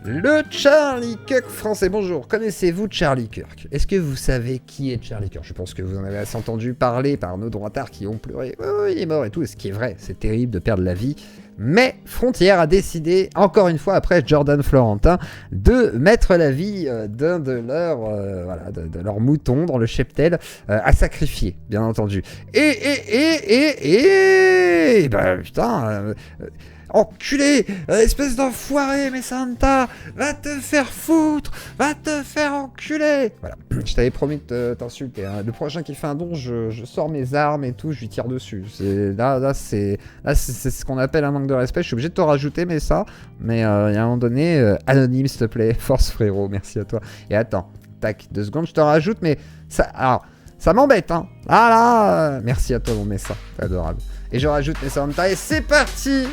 Le Charlie Kirk français, bonjour, connaissez-vous Charlie Kirk? Est-ce que vous savez qui est Charlie Kirk? Je pense que vous en avez assez entendu parler par nos droitards qui ont pleuré, oh, il est mort et tout, et ce qui est vrai, c'est terrible de perdre la vie. Mais Frontier a décidé, encore une fois après Jordan Florentin, de mettre la vie d'un de leurs de leurs moutons dans le cheptel à sacrifier, bien entendu. Et bah putain, enculé, espèce d'enfoiré, mais Santa, va te faire foutre, va te faire enculer. Voilà, je t'avais promis de t'insulter. Hein. Le prochain qui fait un don, je sors mes armes et tout, je lui tire dessus. Là, c'est ce qu'on appelle un manque de respect. Je suis obligé de te rajouter, mais ça. Mais il y a un moment donné, anonyme, s'il te plaît, force frérot, merci à toi. Et attends, tac, 2 secondes, je te rajoute, mais ça, alors, ça m'embête, hein. Ah là, merci à toi, mon Messa, c'est adorable. Et je rajoute mes Santa et c'est parti.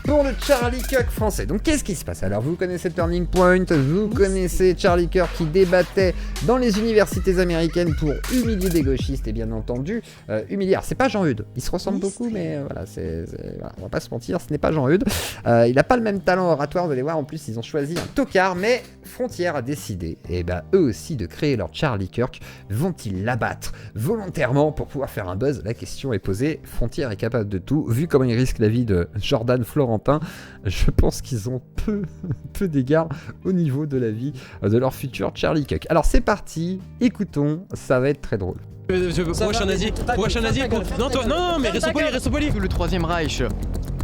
Pour le Charlie Kirk français. Donc qu'est-ce qui se passe? Alors vous connaissez Turning Point, vous connaissez Charlie Kirk qui débattait dans les universités américaines pour humilier des gauchistes et bien entendu humilier. Alors c'est pas Jean-Eudes, ils se ressemblent beaucoup mais voilà, voilà, on va pas se mentir, ce n'est pas Jean-Eudes. Il n'a pas le même talent oratoire, vous allez voir, en plus ils ont choisi un tocard, mais Frontière a décidé, et ben eux aussi, de créer leur Charlie Kirk. Vont-ils l'abattre volontairement pour pouvoir faire un buzz? La question est posée, Frontière est capable de tout, vu comment ils risquent la vie de Jordan Florentin, je pense qu'ils ont peu d'égards au niveau de la vie de leur futur Charlie Kirk. Alors c'est parti, écoutons, ça va être très drôle. Pourquoi je suis un nazi? Pourquoi je suis un nazi? Non, toi, non, mais reste poli. Le troisième Reich.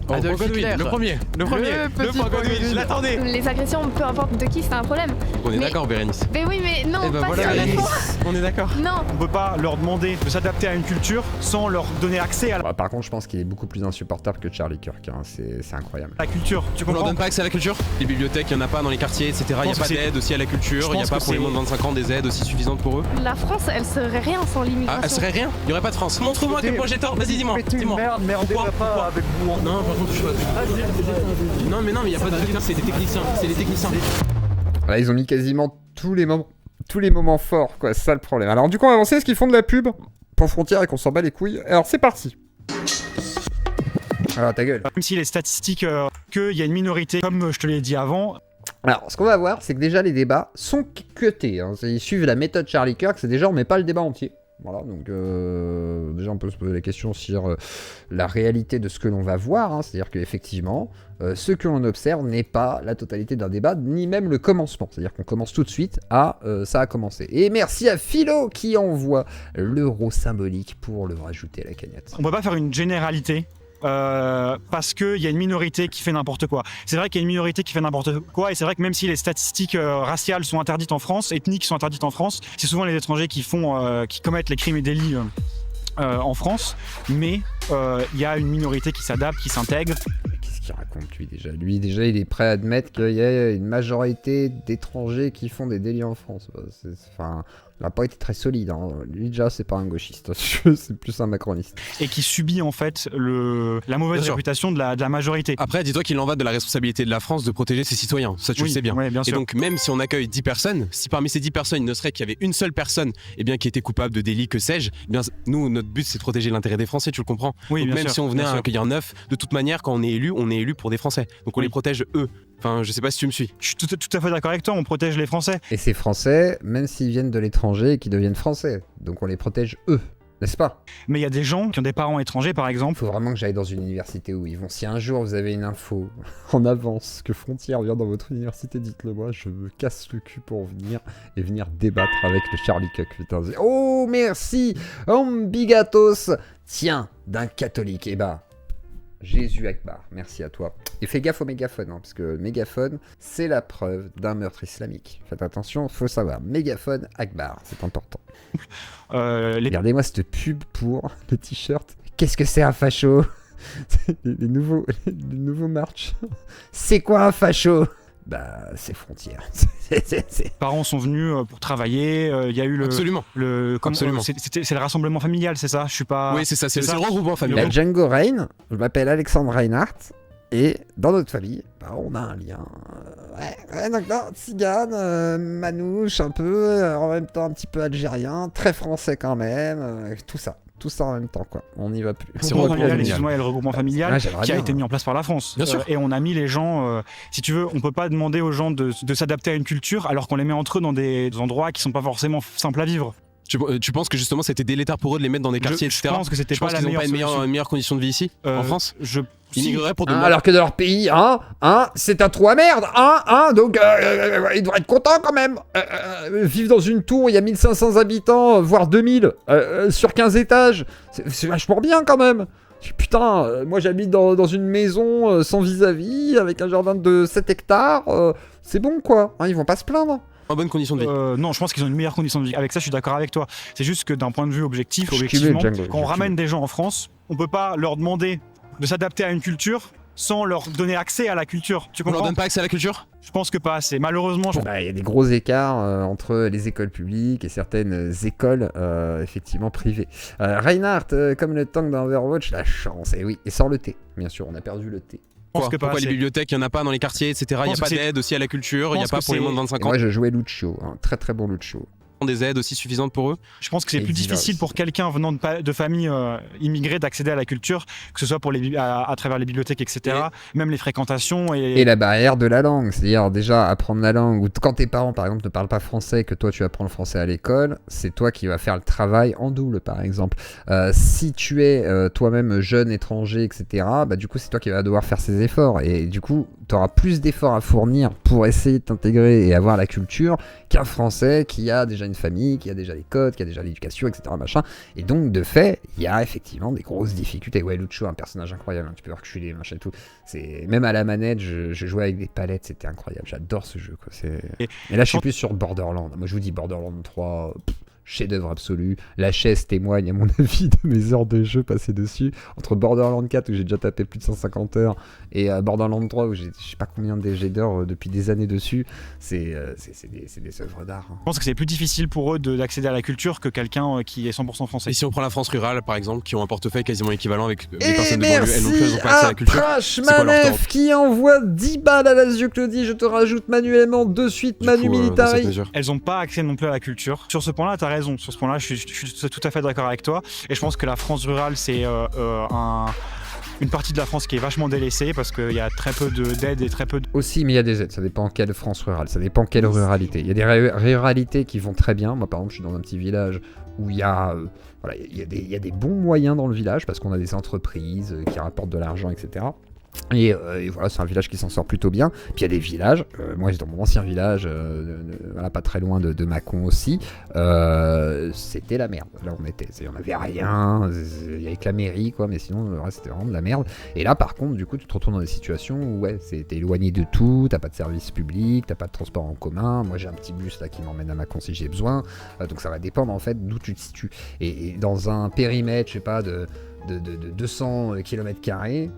Adolf Hitler. Le premier, je l'attendais. Les agressions, peu importe de qui, c'est un problème. On est d'accord, Bérénice. Mais oui, mais non, pas voilà, sur la Bérénice. France. On est d'accord. Non. On peut pas leur demander de s'adapter à une culture sans leur donner accès à Par contre, je pense qu'il est beaucoup plus insupportable que Charlie Kirk, hein. C'est incroyable. la culture. Tu On leur comprends? donne pas accès à la culture? Les bibliothèques, il n'y en a pas dans les quartiers, etc. Il n'y a pense pas que c'est- d'aide aussi à la culture, il n'y a pense pas que pour les c'est- moins de 25 ans des aides aussi suffisantes pour eux. La France, elle serait rien sans Ah, l'immigration. elle serait rien? Il n'y aurait pas de France. Montre-moi quel point j'ai tort, vas-y, dis-moi. Dis-moi. Merdez-moi pas avec vous. Non, par contre, je suis pas. Non, mais il n'y a pas de docteur, c'est des techniciens. C'est des techniciens. Voilà, ils ont mis quasiment tous les moments forts, quoi, c'est ça le problème. Alors du coup, on va avancer, est-ce qu'ils font de la pub pour Frontière et qu'on s'en bat les couilles? Alors c'est parti. Alors ta gueule. Même si les statistiques qu'il y a une minorité, comme je te l'ai dit avant, Alors ce qu'on va voir, c'est que déjà les débats sont cutés, hein. Ils suivent la méthode Charlie Kirk, c'est déjà on met pas le débat entier. Voilà, donc déjà on peut se poser la question sur la réalité de ce que l'on va voir, hein. C'est-à-dire qu'effectivement, ce que l'on observe n'est pas la totalité d'un débat, ni même le commencement. C'est-à-dire qu'on commence tout de suite à ça a commencé. Et merci à Philo qui envoie l'euro symbolique pour le rajouter à la cagnotte. on peut pas faire une généralité. Parce qu'il y a une minorité qui fait n'importe quoi. C'est vrai qu'il y a une minorité qui fait n'importe quoi, et c'est vrai que même si les statistiques raciales sont interdites en France, ethniques sont interdites en France, c'est souvent les étrangers qui commettent les crimes et délits en France, mais il y a une minorité qui s'adapte, qui s'intègre. Mais qu'est-ce qu'il raconte lui déjà? Lui déjà il est prêt à admettre qu'il y a une majorité d'étrangers qui font des délits en France. Enfin, il n'a pas été très solide, hein. Lui déjà c'est pas un gauchiste, c'est plus un macroniste. Et qui subit en fait la mauvaise Bien sûr. réputation de la majorité. Après, dis-toi qu'il en va de la responsabilité de la France de protéger ses citoyens. Ça, tu le sais bien. Ouais, bien Et sûr. donc, même si on accueille 10 personnes, si parmi ces 10 personnes, il ne serait qu'il y avait une seule personne qui était coupable de délit, que sais-je, eh bien, nous, notre but, c'est de protéger l'intérêt des Français, tu le comprends? Oui, Donc, bien même sûr, si on venait bien à sûr. accueillir 9, de toute manière, quand on est élu pour des Français. Donc, on Oui. les protège eux. Enfin, je sais pas si tu me suis. Je suis tout à fait d'accord avec toi, on protège les Français. Et ces Français, même s'ils viennent de l'étranger et qu'ils deviennent français, donc on les protège eux, n'est-ce pas? Mais il y a des gens qui ont des parents étrangers par Il exemple. faut vraiment que j'aille dans une université où ils vont. Si un jour vous avez une info en avance que Frontière vient dans votre université, dites-le moi, je me casse le cul pour venir débattre avec le Charlie Kirk. Putain. Oh merci, Ambigatos, tiens, d'un catholique. Eh ben, Jésus Akbar, merci à toi. Et fais gaffe au mégaphone, hein, parce que le mégaphone, c'est la preuve d'un meurtre islamique. Faites attention, faut savoir. Mégaphone Akbar, c'est important. Regardez-moi cette pub pour le t-shirt. Qu'est-ce que c'est un facho? les nouveaux marches. C'est quoi un facho? Bah, c'est Frontière. Les parents sont venus pour travailler, il y a eu Absolument. Absolument. c'est le rassemblement familial, c'est ça? Je suis pas. Oui, c'est ça, c'est le ça. regroupement La familial. Django Reinhardt, je m'appelle Alexandre Reinhardt, Et dans notre famille, on a un lien. Donc là, tzigane, manouche, un peu, en même temps un petit peu algérien, très français quand même, tout ça. Tout ça en même temps, quoi. On n'y va plus. C'est le regroupement familial, excuse-moi, il y a le regroupement familial qui a été mis en place par la France. Bien sûr. Et on a mis les gens, si tu veux, on peut pas demander aux gens de s'adapter à une culture alors qu'on les met entre eux dans des endroits qui sont pas forcément simples à vivre. Tu penses que justement c'était délétère pour eux de les mettre dans des quartiers, Je etc. pense que c'était Tu pas penses la qu'ils n'ont meilleure pas une meilleure condition de vie ici, en France Ils migreraient pour de alors que dans leur pays, c'est un trou à merde, donc ils devraient être contents quand même. Vivre dans une tour, il y a 1500 habitants, voire 2000, sur 15 étages, c'est vachement bien quand même. Putain, moi j'habite dans une maison sans vis-à-vis, avec un jardin de 7 hectares, c'est bon quoi, ils vont pas se plaindre. en bonne condition de vie. Non, je pense qu'ils ont une meilleure condition de vie. Avec ça, je suis d'accord avec toi. C'est juste que d'un point de vue objectivement, quand on ramène des gens en France, on peut pas leur demander de s'adapter à une culture sans leur donner accès à la culture. Tu On leur comprends? donne pas accès à la culture? Je pense que pas assez. Malheureusement, Il y a des gros écarts entre les écoles publiques et certaines écoles effectivement privées. Reinhardt, comme le tank dans Overwatch, la chance, et oui, et sans le thé, bien sûr, on a perdu le thé. Pourquoi les bibliothèques, il n'y en a pas dans les quartiers, etc. Il n'y a pas d'aide aussi à la culture, il n'y a pas pour les moins de 25 ans. Moi je jouais Lucio, très très bon Lucio. Des aides aussi suffisantes pour eux. Je pense que c'est plus difficile pour quelqu'un venant de familles immigrées d'accéder à la culture, que ce soit pour à travers les bibliothèques, etc. Même les fréquentations. Et la barrière de la langue, c'est-à-dire déjà apprendre la langue, ou quand tes parents par exemple ne parlent pas français, que toi tu apprends le français à l'école, c'est toi qui vas faire le travail en double par exemple. Si tu es toi-même jeune étranger, etc., du coup c'est toi qui vas devoir faire ces efforts, et du coup tu auras plus d'efforts à fournir pour essayer de t'intégrer et avoir la culture qu'un français qui a déjà une famille, qui a déjà les codes, qui a déjà l'éducation, etc. machin. Et donc, de fait, il y a effectivement des grosses difficultés. Ouais, Lucio, un personnage incroyable, tu peux reculer, machin et tout. Même à la manette, je jouais avec des palettes, c'était incroyable. J'adore ce jeu, quoi. Et là, je suis plus sur Borderlands. Moi, je vous dis Borderlands 3... chef-d'œuvre absolu. La chaise témoigne, à mon avis, de mes heures de jeu passées dessus. Entre Borderlands 4, où j'ai déjà tapé plus de 150 heures, et Borderlands 3, où j'ai je sais pas combien d'heures depuis des années dessus, c'est des œuvres d'art. Je pense que c'est plus difficile pour eux d'accéder à la culture que quelqu'un qui est 100% français. Et si on prend la France rurale, par exemple, qui ont un portefeuille quasiment équivalent avec les personnes de banlieue, elles non plus, elles n'ont pas accès à la culture. Manef qui envoie 10 balles à la Claudie, je te rajoute manuellement de suite Manu Militari. Elles n'ont pas accès non plus à la culture. Sur ce point-là, t'as raison. Sur ce point-là, je suis tout à fait d'accord avec toi. Et je pense que la France rurale, c'est une partie de la France qui est vachement délaissée parce qu'il y a très peu d'aides et très peu de... Aussi, mais il y a des aides. Ça dépend quelle France rurale. Ça dépend quelle ruralité. Il y a des ruralités qui vont très bien. Moi, par exemple, je suis dans un petit village où il y a... il y a des bons moyens dans le village parce qu'on a des entreprises qui rapportent de l'argent, etc. Et voilà, c'est un village qui s'en sort plutôt bien. Puis il y a des villages, moi j'étais dans mon ancien village, voilà, pas très loin de Mâcon aussi, c'était la merde. Là on était, on avait rien, il y avait que la mairie quoi, mais sinon le reste c'était vraiment de la merde. Et là par contre du coup tu te retrouves dans des situations où ouais, t'es éloigné de tout, t'as pas de service public, t'as pas de transport en commun. Moi j'ai un petit bus là qui m'emmène à Mâcon si j'ai besoin, donc ça va dépendre en fait d'où tu te situes. Et dans un périmètre, je sais pas, de 200 km²,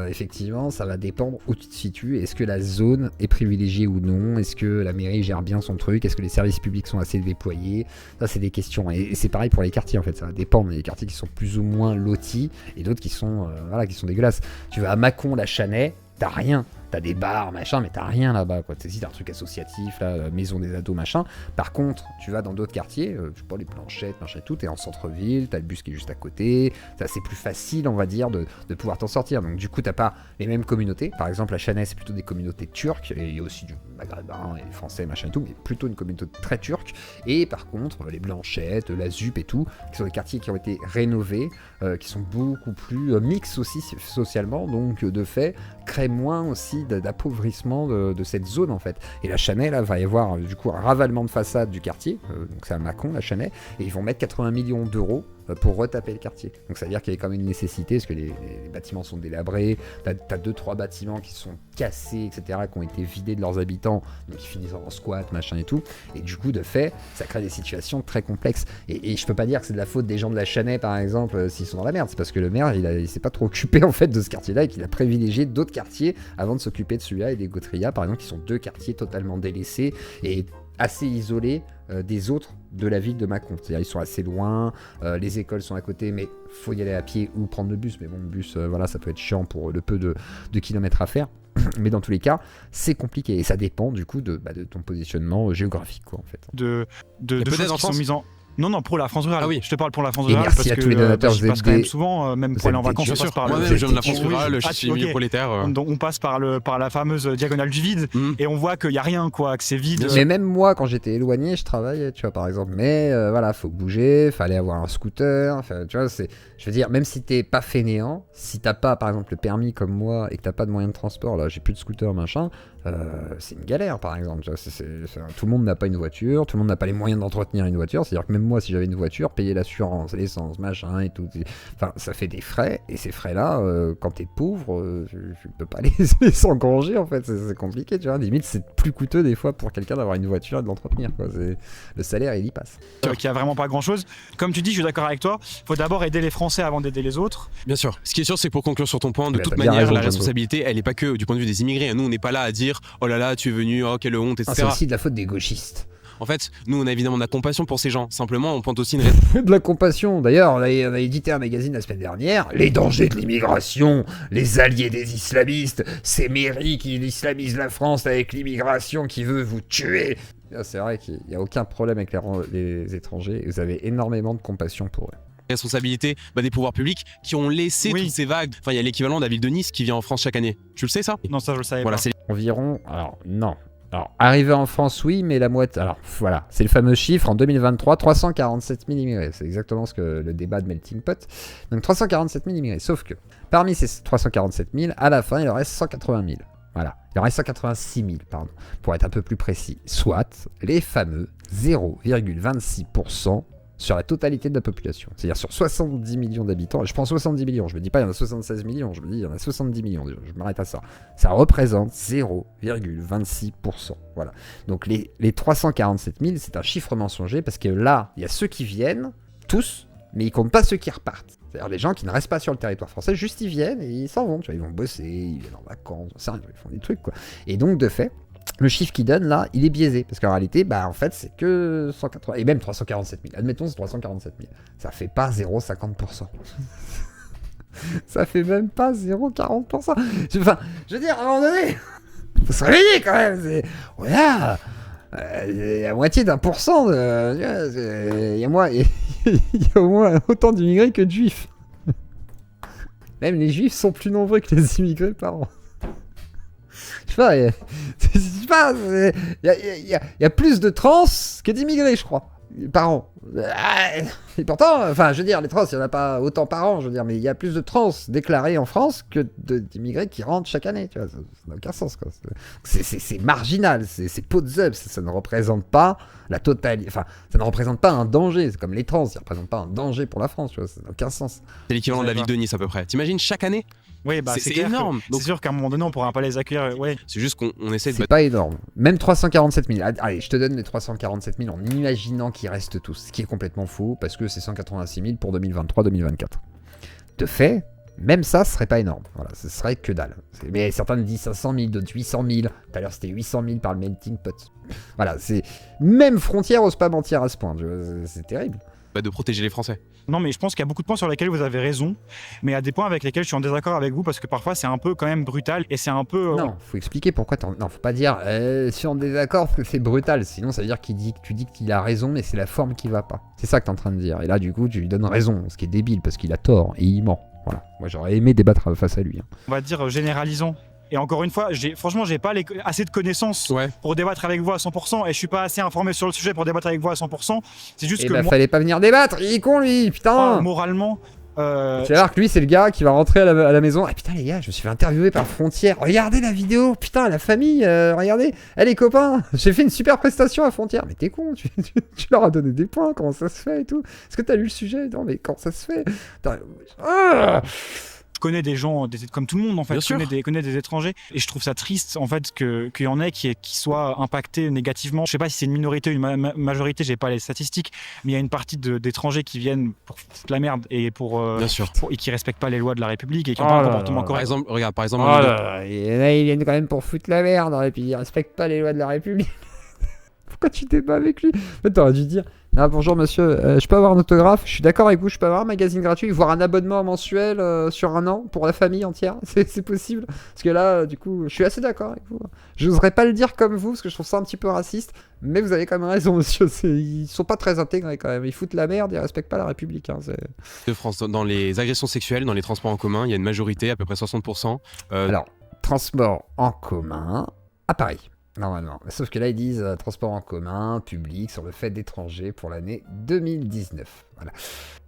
effectivement, ça va dépendre où tu te situes. Est-ce que la zone est privilégiée ou non? Est-ce que la mairie gère bien son truc? Est-ce que les services publics sont assez déployés? Ça, c'est des questions. Et c'est pareil pour les quartiers, en fait. Ça va dépendre. Il y a des quartiers qui sont plus ou moins lotis et d'autres qui sont, qui sont dégueulasses. Tu vas à Mâcon, la Chanay, t'as rien. T'as des bars, machin, mais t'as rien là-bas, quoi. Si t'as un truc associatif, là, maison des ados, machin. Par contre, tu vas dans d'autres quartiers, je sais pas, les Planchettes, machin et tout, t'es en centre-ville, t'as le bus qui est juste à côté, c'est plus facile, on va dire, de pouvoir t'en sortir. Donc du coup, t'as pas les mêmes communautés. Par exemple, la Chanay, c'est plutôt des communautés turques, et il y a aussi du maghrébin et français, machin et tout, mais plutôt une communauté très turque. Et par contre, les Blanchettes, la ZUP et tout, qui sont des quartiers qui ont été rénovés, qui sont beaucoup plus mix aussi socialement, donc de fait, créent moins aussi d'appauvrissement de cette zone en fait. Et la Chanay là va y avoir du coup un ravalement de façade du quartier, donc c'est à Mâcon la Chanay, et ils vont mettre 80 millions d'euros pour retaper le quartier. Donc ça veut dire qu'il y a quand même une nécessité parce que les bâtiments sont délabrés, t'as 2-3 bâtiments qui sont cassés, etc., qui ont été vidés de leurs habitants, donc ils finissent en squat, machin et tout, et du coup de fait ça crée des situations très complexes, et je peux pas dire que c'est de la faute des gens de la Chanay par exemple s'ils sont dans la merde, c'est parce que le maire il s'est pas trop occupé en fait de ce quartier là et qu'il a privilégié d'autres quartiers avant de s'occuper de celui-là, et des Gautria par exemple qui sont deux quartiers totalement délaissés et assez isolés des autres de la ville de Mâcon. C'est-à-dire ils sont assez loin, les écoles sont à côté, mais faut y aller à pied ou prendre le bus. Mais bon, le bus, voilà, ça peut être chiant pour le peu de kilomètres à faire. Mais dans tous les cas, c'est compliqué et ça dépend du coup de ton positionnement géographique, quoi, en fait. De peut-être choses en qui sont France. mises en... Non, pour la France rurale. Ah oui. Je te parle pour la France Et rurale merci parce à que tous les donateurs, j'y vous passe êtes quand même des- souvent, même vous pour aller en êtes des vacances, Bien on passe sûr, par moi-même vous je viens de la êtes France des rurale, je Ah, suis ok. milieu prolétaire. Donc on passe par la fameuse diagonale du vide Mm. et on voit qu'il y a rien, quoi, que c'est vide. Bien Mais même moi, quand j'étais éloigné, je travaillais, tu vois, par exemple. Mais voilà, faut bouger, fallait avoir un scooter. Enfin, tu vois, je veux dire, même si t'es pas fainéant, si t'as pas, par exemple, le permis comme moi et que t'as pas de moyen de transport, là, j'ai plus de scooter, machin, c'est une galère, par exemple. Tu vois, tout le monde n'a pas une voiture, tout le monde n'a pas les moyens d'entretenir une voiture. C'est-à-dire que même moi, si j'avais une voiture, payer l'assurance, l'essence, machin et tout, enfin, ça fait des frais. Et ces frais-là, quand t'es pauvre, tu peux pas les s'engranger, en fait. C'est compliqué, tu vois. Limite, c'est plus coûteux des fois pour quelqu'un d'avoir une voiture et de l'entretenir, quoi. Le salaire, il y passe. Qu'il y a vraiment pas grand chose. Comme tu dis, je suis d'accord avec toi. Faut d'abord aider les Français avant d'aider les autres. Bien sûr. Ce qui est sûr, c'est que pour conclure sur ton point, de Bah, toute t'as bien manière, raison, la Jumbo. responsabilité, elle est pas que du point de vue des immigrés. Nous, on n'est pas là à dire oh là là, tu es venu, oh quelle honte, Ah, etc. c'est aussi de la faute des gauchistes. En fait, nous, on a évidemment de la compassion pour ces gens. Simplement, on pointe aussi une De la compassion. D'ailleurs, on a édité un magazine la semaine dernière. Les dangers de l'immigration, les alliés des islamistes, ces mairies qui islamisent la France avec l'immigration qui veut vous tuer. C'est vrai qu'il n'y a aucun problème avec les étrangers. Vous avez énormément de compassion pour eux. responsabilité des pouvoirs publics qui ont laissé Oui. toutes ces vagues. Enfin, il y a l'équivalent de la ville de Nice qui vient en France chaque année. Tu le sais ça? Non, ça je le savais Voilà, pas. c'est Environ, alors non. Alors, arrivé en France, oui, mais la moitié. Alors, voilà, c'est le fameux chiffre en 2023, 347 000 immigrés. C'est exactement ce que le débat de Melting Pot. Donc, 347 000 immigrés. Sauf que, parmi ces 347 000, à la fin, il en reste 180 000. Voilà, il en reste 186 000, pardon, pour être un peu plus précis. Soit les fameux 0,26% sur la totalité de la population. C'est-à-dire sur 70 millions d'habitants. Je prends 70 millions, je me dis pas il y en a 76 millions, je me dis il y en a 70 millions. Je m'arrête à ça. Ça représente 0,26%. Voilà. Donc les 347 000, c'est un chiffre mensonger parce que là, il y a ceux qui viennent, tous, mais ils comptent pas ceux qui repartent. C'est-à-dire des gens qui ne restent pas sur le territoire français, juste ils viennent et ils s'en vont. Tu vois, ils vont bosser, ils viennent en vacances, ils font des trucs, quoi. Et donc, de fait, le chiffre qu'ils donnent là, il est biaisé. Parce qu'en réalité, en fait, c'est que 180. Et même 347 000. Admettons, c'est 347 000. Ça fait pas 0,50%. Ça fait même pas 0,40%. Enfin, je veux dire, à un moment donné, faut se réveiller quand même. Voilà. La moitié d'1%. Il y a au moins autant d'immigrés que de juifs. Même les juifs sont plus nombreux que les immigrés par an. Je sais pas, il y a plus de trans que d'immigrés, je crois, par an. Et pourtant, enfin, je veux dire, les trans, il n'y en a pas autant par an, je veux dire, mais il y a plus de trans déclarés en France que d'immigrés qui rentrent chaque année, tu vois, ça n'a aucun sens, quoi. C'est marginal, c'est pot de zeb, ça ne représente pas la totalité, enfin, ça ne représente pas un danger, c'est comme les trans, ça ne représente pas un danger pour la France, tu vois, ça n'a aucun sens. l'équivalent de la ville de Nice à peu près. T'imagines chaque année? Oui, C'est clair que- énorme. Donc- C'est sûr qu'à un moment donné, on pourra pas les accueillir. Ouais. C'est juste qu'on essaie de C'est pas énorme. Même 347 000. Allez, je te donne les 347 000 en imaginant qu'ils restent tous. Ce qui est complètement faux parce que c'est 186 000 pour 2023-2024. De fait, même ça, ce serait pas énorme. Voilà, ce serait que dalle. Mais certains me disent 500 000, d'autres 800 000. Tout à l'heure, c'était 800 000 par le melting pot. Voilà, c'est. Même Frontière ose pas mentir à ce point. C'est terrible. de protéger les Français. Non, mais je pense qu'il y a beaucoup de points sur lesquels vous avez raison, mais il y a des points avec lesquels je suis en désaccord avec vous parce que parfois c'est un peu quand même brutal et c'est un peu. Non, faut expliquer pourquoi Non, faut pas dire je suis en désaccord parce que c'est brutal. Sinon, ça veut dire tu dis qu'il a raison, mais c'est la forme qui va pas. C'est ça que t'es en train de dire. Et là, du coup, tu lui donnes raison, ce qui est débile parce qu'il a tort et il ment. Voilà. Moi, j'aurais aimé débattre face à lui. On va dire généralisant. Et encore une fois, franchement, j'ai pas assez de connaissances Ouais. pour débattre avec vous à 100% et je suis pas assez informé sur le sujet pour débattre avec vous à 100%. C'est juste Et que fallait pas venir débattre. Il est con, lui. Putain. moralement. Tu vas voir que lui, c'est le gars qui va rentrer à la maison. Ah putain, les gars, je me suis fait interviewer par Frontière. Regardez la vidéo. Putain, la famille, regardez. Eh, les copains, j'ai fait une super prestation à Frontière. Mais t'es con, tu leur as donné des points. Comment ça se fait et tout? Est-ce que t'as lu le sujet? Non, mais comment ça se fait? Je connais des gens comme tout le monde en fait, Bien je sûr. connais des étrangers et je trouve ça triste en fait qu'il y en ait qui soient impactés négativement. Je sais pas si c'est une minorité ou une majorité, j'ai pas les statistiques, mais il y a une partie d'étrangers qui viennent pour foutre la merde et Bien sûr. et qui respectent pas les lois de la République et qui ont pas un comportement Par correct. exemple, regarde, par exemple, Oh là là, il y en a, ils viennent quand même pour foutre la merde, et puis ils respectent pas les lois de la République. Faut pourquoi tu débats avec lui? En fait, t'aurais dû dire, ah, bonjour monsieur, je peux avoir un autographe? Je suis d'accord avec vous, je peux avoir un magazine gratuit, voire un abonnement mensuel sur un an pour la famille entière? C'est possible? Parce que là, du coup, je suis assez d'accord avec vous. Je n'oserais pas le dire comme vous, parce que je trouve ça un petit peu raciste, mais vous avez quand même raison, monsieur. Ils sont pas très intégrés quand même. Ils foutent la merde, ils respectent pas la République. Hein, De France, dans les agressions sexuelles, dans les transports en commun, il y a une majorité, à peu près 60%. Alors, transport en commun à Paris, normalement. Sauf que là, ils disent transport en commun, public, sur le fait d'étrangers pour l'année 2019. Voilà.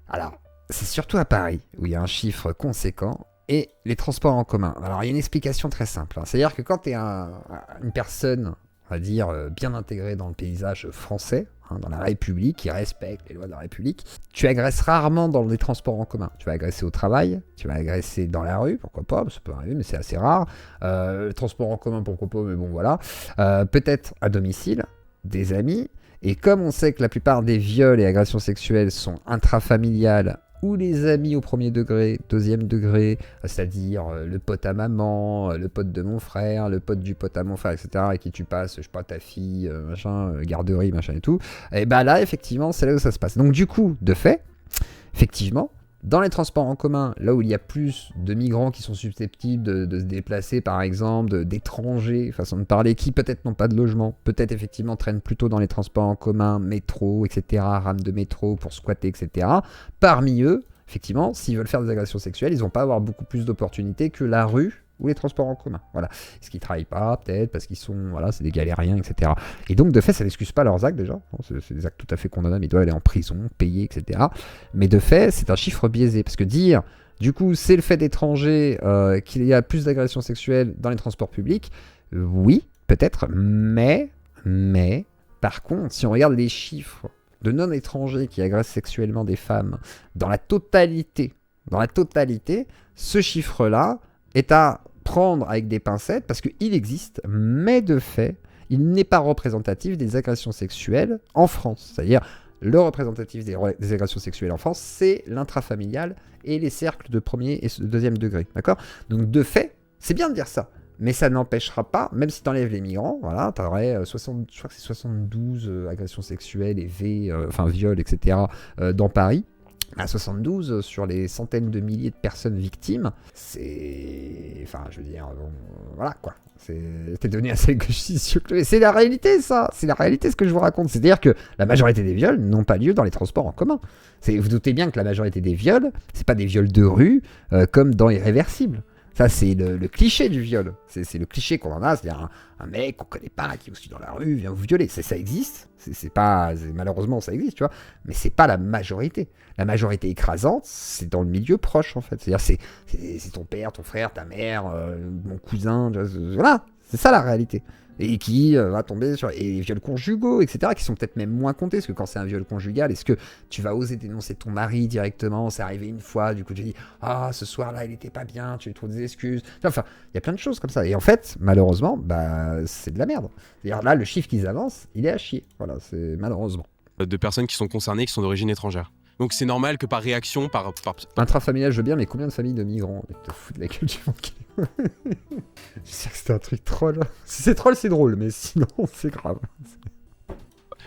Alors, c'est surtout à Paris où il y a un chiffre conséquent. Et les transports en commun. Alors, il y a une explication très simple. Hein. C'est-à-dire que quand tu es une personne, on va dire, bien intégrée dans le paysage français, hein, dans la République, qui respecte les lois de la République, tu agresses rarement dans les transports en commun. Tu vas agresser au travail, tu vas agresser dans la rue, pourquoi pas, ça peut arriver, mais c'est assez rare. Le transport en commun, pourquoi pas, mais bon, voilà. Peut-être à domicile, des amis. Et comme on sait que la plupart des viols et agressions sexuelles sont intrafamiliales, ou les amis au premier degré, deuxième degré, c'est-à-dire le pote à maman, le pote de mon frère, le pote du pote à mon frère, etc., et qui tu passes, je sais pas, ta fille, machin, garderie, machin et tout, et bah là, effectivement, c'est là où ça se passe. Donc du coup, de fait, effectivement, dans les transports en commun, là où il y a plus de migrants qui sont susceptibles de se déplacer, par exemple, d'étrangers, façon de parler, qui peut-être n'ont pas de logement, peut-être effectivement traînent plutôt dans les transports en commun, métro, etc., rames de métro pour squatter, etc. Parmi eux, effectivement, s'ils veulent faire des agressions sexuelles, ils vont pas avoir beaucoup plus d'opportunités que la rue ou les transports en commun. Voilà. Est-ce qu'ils travaillent pas, peut-être, parce qu'ils sont, voilà, c'est des galériens, etc. Et donc, de fait, ça n'excuse pas leurs actes, déjà. C'est des actes tout à fait condamnables, ils doivent aller en prison, payer, etc. Mais de fait, c'est un chiffre biaisé, parce que dire, du coup, c'est le fait d'étrangers qu'il y a plus d'agressions sexuelles dans les transports publics, oui, peut-être, mais, par contre, si on regarde les chiffres de non-étrangers qui agressent sexuellement des femmes dans la totalité, ce chiffre-là est à prendre avec des pincettes parce qu'il existe, mais de fait, il n'est pas représentatif des agressions sexuelles en France. C'est-à-dire, le représentatif des agressions sexuelles en France, c'est l'intrafamilial et les cercles de premier et de deuxième degré. D'accord ? Donc, de fait, c'est bien de dire ça, mais ça n'empêchera pas, même si tu enlèves les migrants, voilà, tu aurais je crois que c'est 72 agressions sexuelles et viols, etc., dans Paris. À 72 sur les centaines de milliers de personnes victimes, c'est... Enfin, je veux dire, bon, voilà, quoi. T'es devenu assez gauchiste. C'est la réalité, ça. C'est la réalité, ce que je vous raconte. C'est-à-dire que la majorité des viols n'ont pas lieu dans les transports en commun. Vous doutez bien que la majorité des viols, c'est pas des viols de rue, comme dans Irréversible. Ça, c'est le cliché du viol. C'est le cliché qu'on en a, c'est-à-dire un mec qu'on connaît pas, qui est aussi dans la rue, vient vous violer. Ça existe. Malheureusement, ça existe, tu vois. Mais c'est pas la majorité. La majorité écrasante, c'est dans le milieu proche, en fait. C'est-à-dire, c'est ton père, ton frère, ta mère, mon cousin, voilà. C'est ça la réalité. Et qui va tomber sur les viols conjugaux, etc., qui sont peut-être même moins comptés, parce que quand c'est un viol conjugal, est-ce que tu vas oser dénoncer ton mari directement? C'est arrivé une fois, du coup tu dis « Ah, ce soir-là, il était pas bien, tu lui trouves des excuses. » Enfin, il y a plein de choses comme ça. Et en fait, malheureusement, c'est de la merde. C'est-à-dire là, le chiffre qu'ils avancent, il est à chier. Voilà, c'est malheureusement. De personnes qui sont concernées, qui sont d'origine étrangère. Donc c'est normal que par réaction, par... Intrafamilial, je veux bien, mais combien de familles de migrants? Te fous de la gueule du monde. Je sais que c'était un truc troll. Si c'est troll, c'est drôle, mais sinon, c'est grave.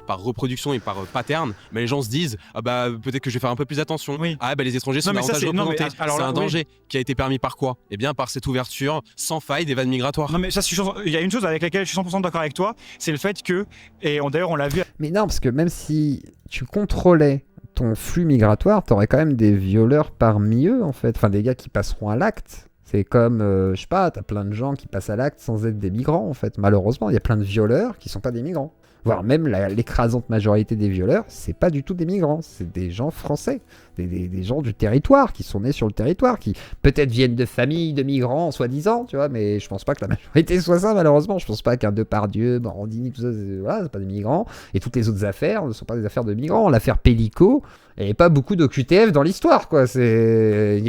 Par reproduction et par pattern, mais les gens se disent ah bah peut-être que je vais faire un peu plus attention. Oui. Ah bah les étrangers sont davantage représentés. C'est un danger qui a été permis par quoi? Eh bien par cette ouverture sans faille des vannes migratoires. Non mais ça, il y a une chose avec laquelle je suis 100% d'accord avec toi, c'est le fait que, et d'ailleurs on l'a vu. Mais non, parce que même si tu contrôlais ton flux migratoire, t'aurais quand même des violeurs parmi eux en fait, enfin des gars qui passeront à l'acte. C'est comme, je sais pas, t'as plein de gens qui passent à l'acte sans être des migrants en fait. Malheureusement, il y a plein de violeurs qui sont pas des migrants. Voire même l'écrasante majorité des violeurs, c'est pas du tout des migrants, c'est des gens français, des gens du territoire, qui sont nés sur le territoire, qui peut-être viennent de familles de migrants, soi-disant, tu vois, mais je pense pas que la majorité soit ça, malheureusement. Je pense pas qu'un Depardieu, Morandini, tout ça, c'est pas des migrants, et toutes les autres affaires ne sont pas des affaires de migrants. L'affaire Pellico, il n'y avait pas beaucoup d'OQTF dans l'histoire, quoi. Il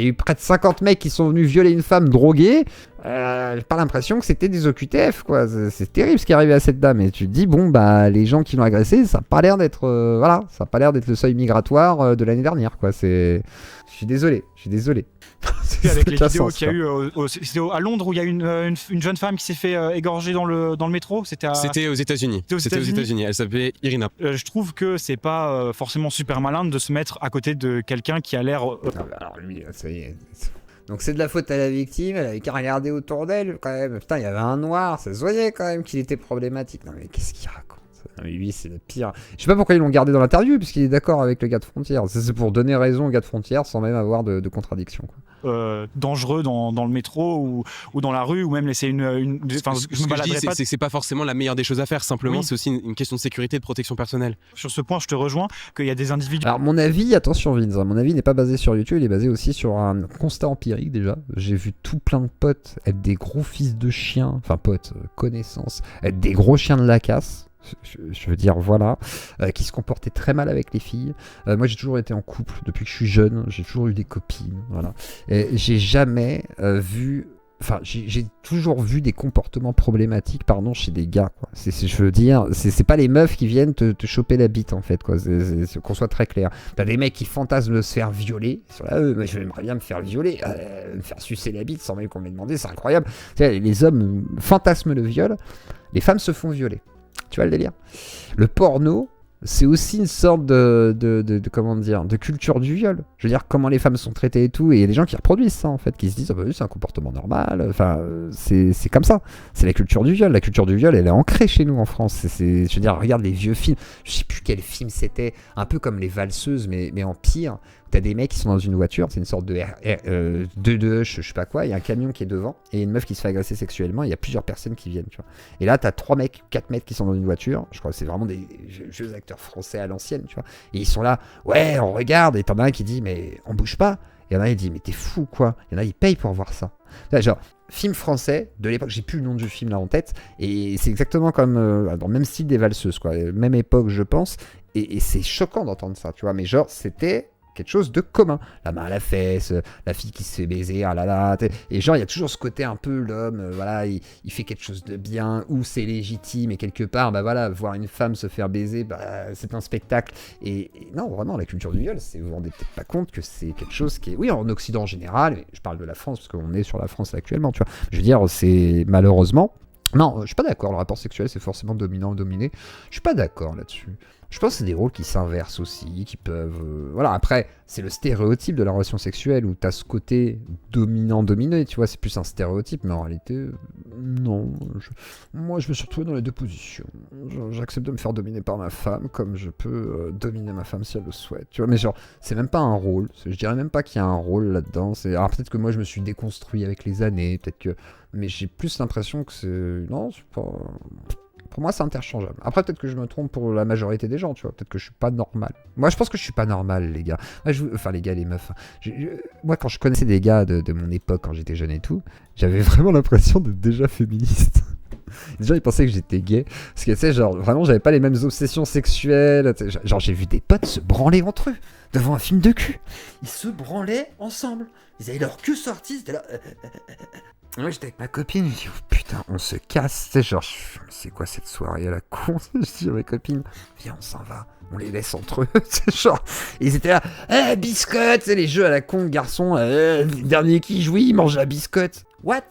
y a eu près de 50 mecs qui sont venus violer une femme droguée. j'ai pas l'impression que c'était des OQTF, quoi. C'est terrible ce qui est arrivé à cette dame. Et tu te dis, bon, bah, les gens qui l'ont agressé, ça a pas l'air d'être, ça a pas l'air d'être le seuil migratoire de l'année dernière, quoi. Je suis désolé. Avec les Ça vidéos sens, qu'il y a eu c'était à Londres où il y a une jeune femme qui s'est fait égorger dans le métro. C'était C'était aux États-Unis. C'était aux États-Unis. Elle s'appelait Irina. Je trouve que c'est pas forcément super malin de se mettre à côté de quelqu'un qui a l'air. Alors lui, ça y est. Donc c'est de la faute à la victime, elle avait qu'à regarder autour d'elle quand même. Putain, il y avait un noir, ça se voyait quand même qu'il était problématique. Non mais qu'est-ce qu'il raconte? Non mais lui, c'est le pire. Je sais pas pourquoi ils l'ont gardé dans l'interview, puisqu'il est d'accord avec le gars de Frontières. C'est pour donner raison au gars de Frontières sans même avoir de contradiction, quoi. Dangereux dans le métro ou dans la rue ou même laisser une Ce que je dis, c'est que c'est pas forcément la meilleure des choses à faire. Simplement, Oui. c'est aussi une question de sécurité et de protection personnelle. Sur ce point, je te rejoins qu'il y a des individus. Alors mon avis, attention Vince, mon avis n'est pas basé sur YouTube, il est basé aussi sur un constat empirique déjà. J'ai vu tout plein de potes être des gros fils de chiens, enfin potes, connaissances, être des gros chiens de la casse. Je veux dire, voilà, qui se comportaient très mal avec les filles. Moi, j'ai toujours été en couple depuis que je suis jeune. J'ai toujours eu des copines, voilà. Et j'ai jamais vu... Enfin, j'ai toujours vu des comportements problématiques, pardon, chez des gars, quoi. Je veux dire, c'est pas les meufs qui viennent te choper la bite, en fait, quoi. Qu'on soit très clair. T'as des mecs qui fantasment de se faire violer. Ils sont là, mais j'aimerais bien me faire violer, me faire sucer la bite sans même qu'on m'ait demandé, c'est incroyable. Tu sais, les hommes fantasment le viol, les femmes se font violer. Tu vois le délire? Le porno, c'est aussi une sorte comment dire, de culture du viol. Je veux dire, comment les femmes sont traitées et tout. Et il y a des gens qui reproduisent ça, en fait, qui se disent, oh, bah, c'est un comportement normal. Enfin, c'est comme ça. C'est la culture du viol. La culture du viol, elle est ancrée chez nous en France. Je veux dire, regarde les vieux films. Je sais plus quel film c'était. Un peu comme Les Valseuses, mais en pire. T'as des mecs qui sont dans une voiture, c'est une sorte de 2 je sais pas quoi, il y a un camion qui est devant, et une meuf qui se fait agresser sexuellement, il y a plusieurs personnes qui viennent, tu vois. Et là, t'as 4 mecs qui sont dans une voiture, je crois que c'est vraiment des vieux acteurs français à l'ancienne, tu vois. Et ils sont là, ouais, on regarde, et t'en as un qui dit, mais on bouge pas. Et il y en a un qui dit, mais t'es fou, quoi. Il y en a, ils payent pour voir ça. Là, genre, film français de l'époque, j'ai plus le nom du film là en tête, et c'est exactement comme dans le même style des Valseuses, quoi. Même époque, je pense, et c'est choquant d'entendre ça, tu vois. Mais genre, c'était quelque chose de commun. La main à la fesse, la fille qui se fait baiser, ah là là. Et genre, il y a toujours ce côté un peu, l'homme, voilà, il fait quelque chose de bien, ou c'est légitime, et quelque part, bah voilà, voir une femme se faire baiser, bah, c'est un spectacle. Et non, vraiment, la culture du viol, vous vous rendez peut-être pas compte que c'est quelque chose qui est, oui, en Occident en général, mais je parle de la France, parce qu'on est sur la France actuellement, tu vois. Je veux dire, c'est malheureusement... Non, je suis pas d'accord, le rapport sexuel, c'est forcément dominant-dominé. Je suis pas d'accord là-dessus. Je pense que c'est des rôles qui s'inversent aussi, qui peuvent... Voilà, après, c'est le stéréotype de la relation sexuelle où t'as ce côté dominant-dominé, tu vois, c'est plus un stéréotype, mais en réalité, non. Moi, je me suis retrouvé dans les deux positions. J'accepte de me faire dominer par ma femme, comme je peux dominer ma femme si elle le souhaite, tu vois, mais genre, c'est même pas un rôle, je dirais même pas qu'il y a un rôle là-dedans. Alors peut-être que moi, je me suis déconstruit avec les années, peut-être que... Mais j'ai plus l'impression que c'est... Non, c'est pas... Pour moi, c'est interchangeable. Après, peut-être que je me trompe pour la majorité des gens, tu vois. Peut-être que je suis pas normal. Moi, je pense que je suis pas normal, les gars. Moi, enfin, les gars, les meufs. Moi, quand je connaissais des gars de mon époque, quand j'étais jeune et tout, j'avais vraiment l'impression d'être déjà féministe. Les gens, ils pensaient que j'étais gay. Parce que, tu sais, genre, vraiment, j'avais pas les mêmes obsessions sexuelles. Genre, j'ai vu des potes se branler entre eux devant un film de cul. Ils se branlaient ensemble. Ils avaient leur cul sorti. C'était là... Moi j'étais avec ma copine, je me dis oh, putain on se casse, tu sais genre c'est quoi cette soirée à la con, je dis à ma copine, viens on s'en va, on les laisse entre eux, c'est genre, et ils étaient là, biscotte, c'est les jeux à la con de garçon, dernier qui joue, il mange la biscotte. What?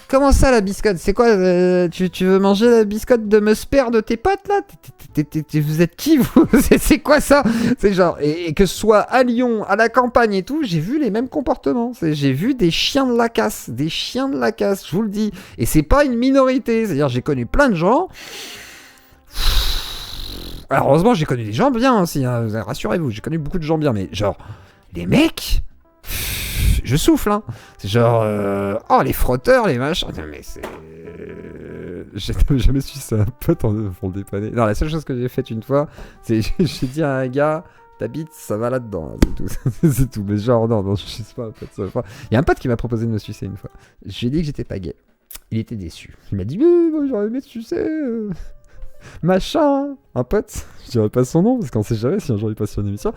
Comment ça la biscotte? C'est quoi? Tu veux manger la biscotte de Musper de tes potes là? Vous êtes qui vous? C'est quoi ça? C'est genre, et que ce soit à Lyon, à la campagne et tout, j'ai vu les mêmes comportements. J'ai vu des chiens de la casse, je vous le dis. Et c'est pas une minorité, c'est-à-dire j'ai connu plein de gens. Alors heureusement j'ai connu des gens bien aussi, hein, rassurez-vous, j'ai connu beaucoup de gens bien, mais genre, les mecs... Je souffle, hein. C'est genre, oh, les frotteurs, les machins. Non, mais c'est. J'ai jamais su ça un pote pour le dépanner. Non, la seule chose que j'ai faite une fois, c'est j'ai dit à un gars, ta bite, ça va là-dedans. C'est tout. C'est tout. Mais genre, non, je sais pas, un pote, ça va pas. Il y a un pote qui m'a proposé de me sucer une fois. Je lui ai dit que j'étais pas gay. Il était déçu. Il m'a dit, mais moi, j'aurais aimé te sucer. Machin. Un pote, je dirais pas son nom, parce qu'on sait jamais si un jour il passe sur une émission.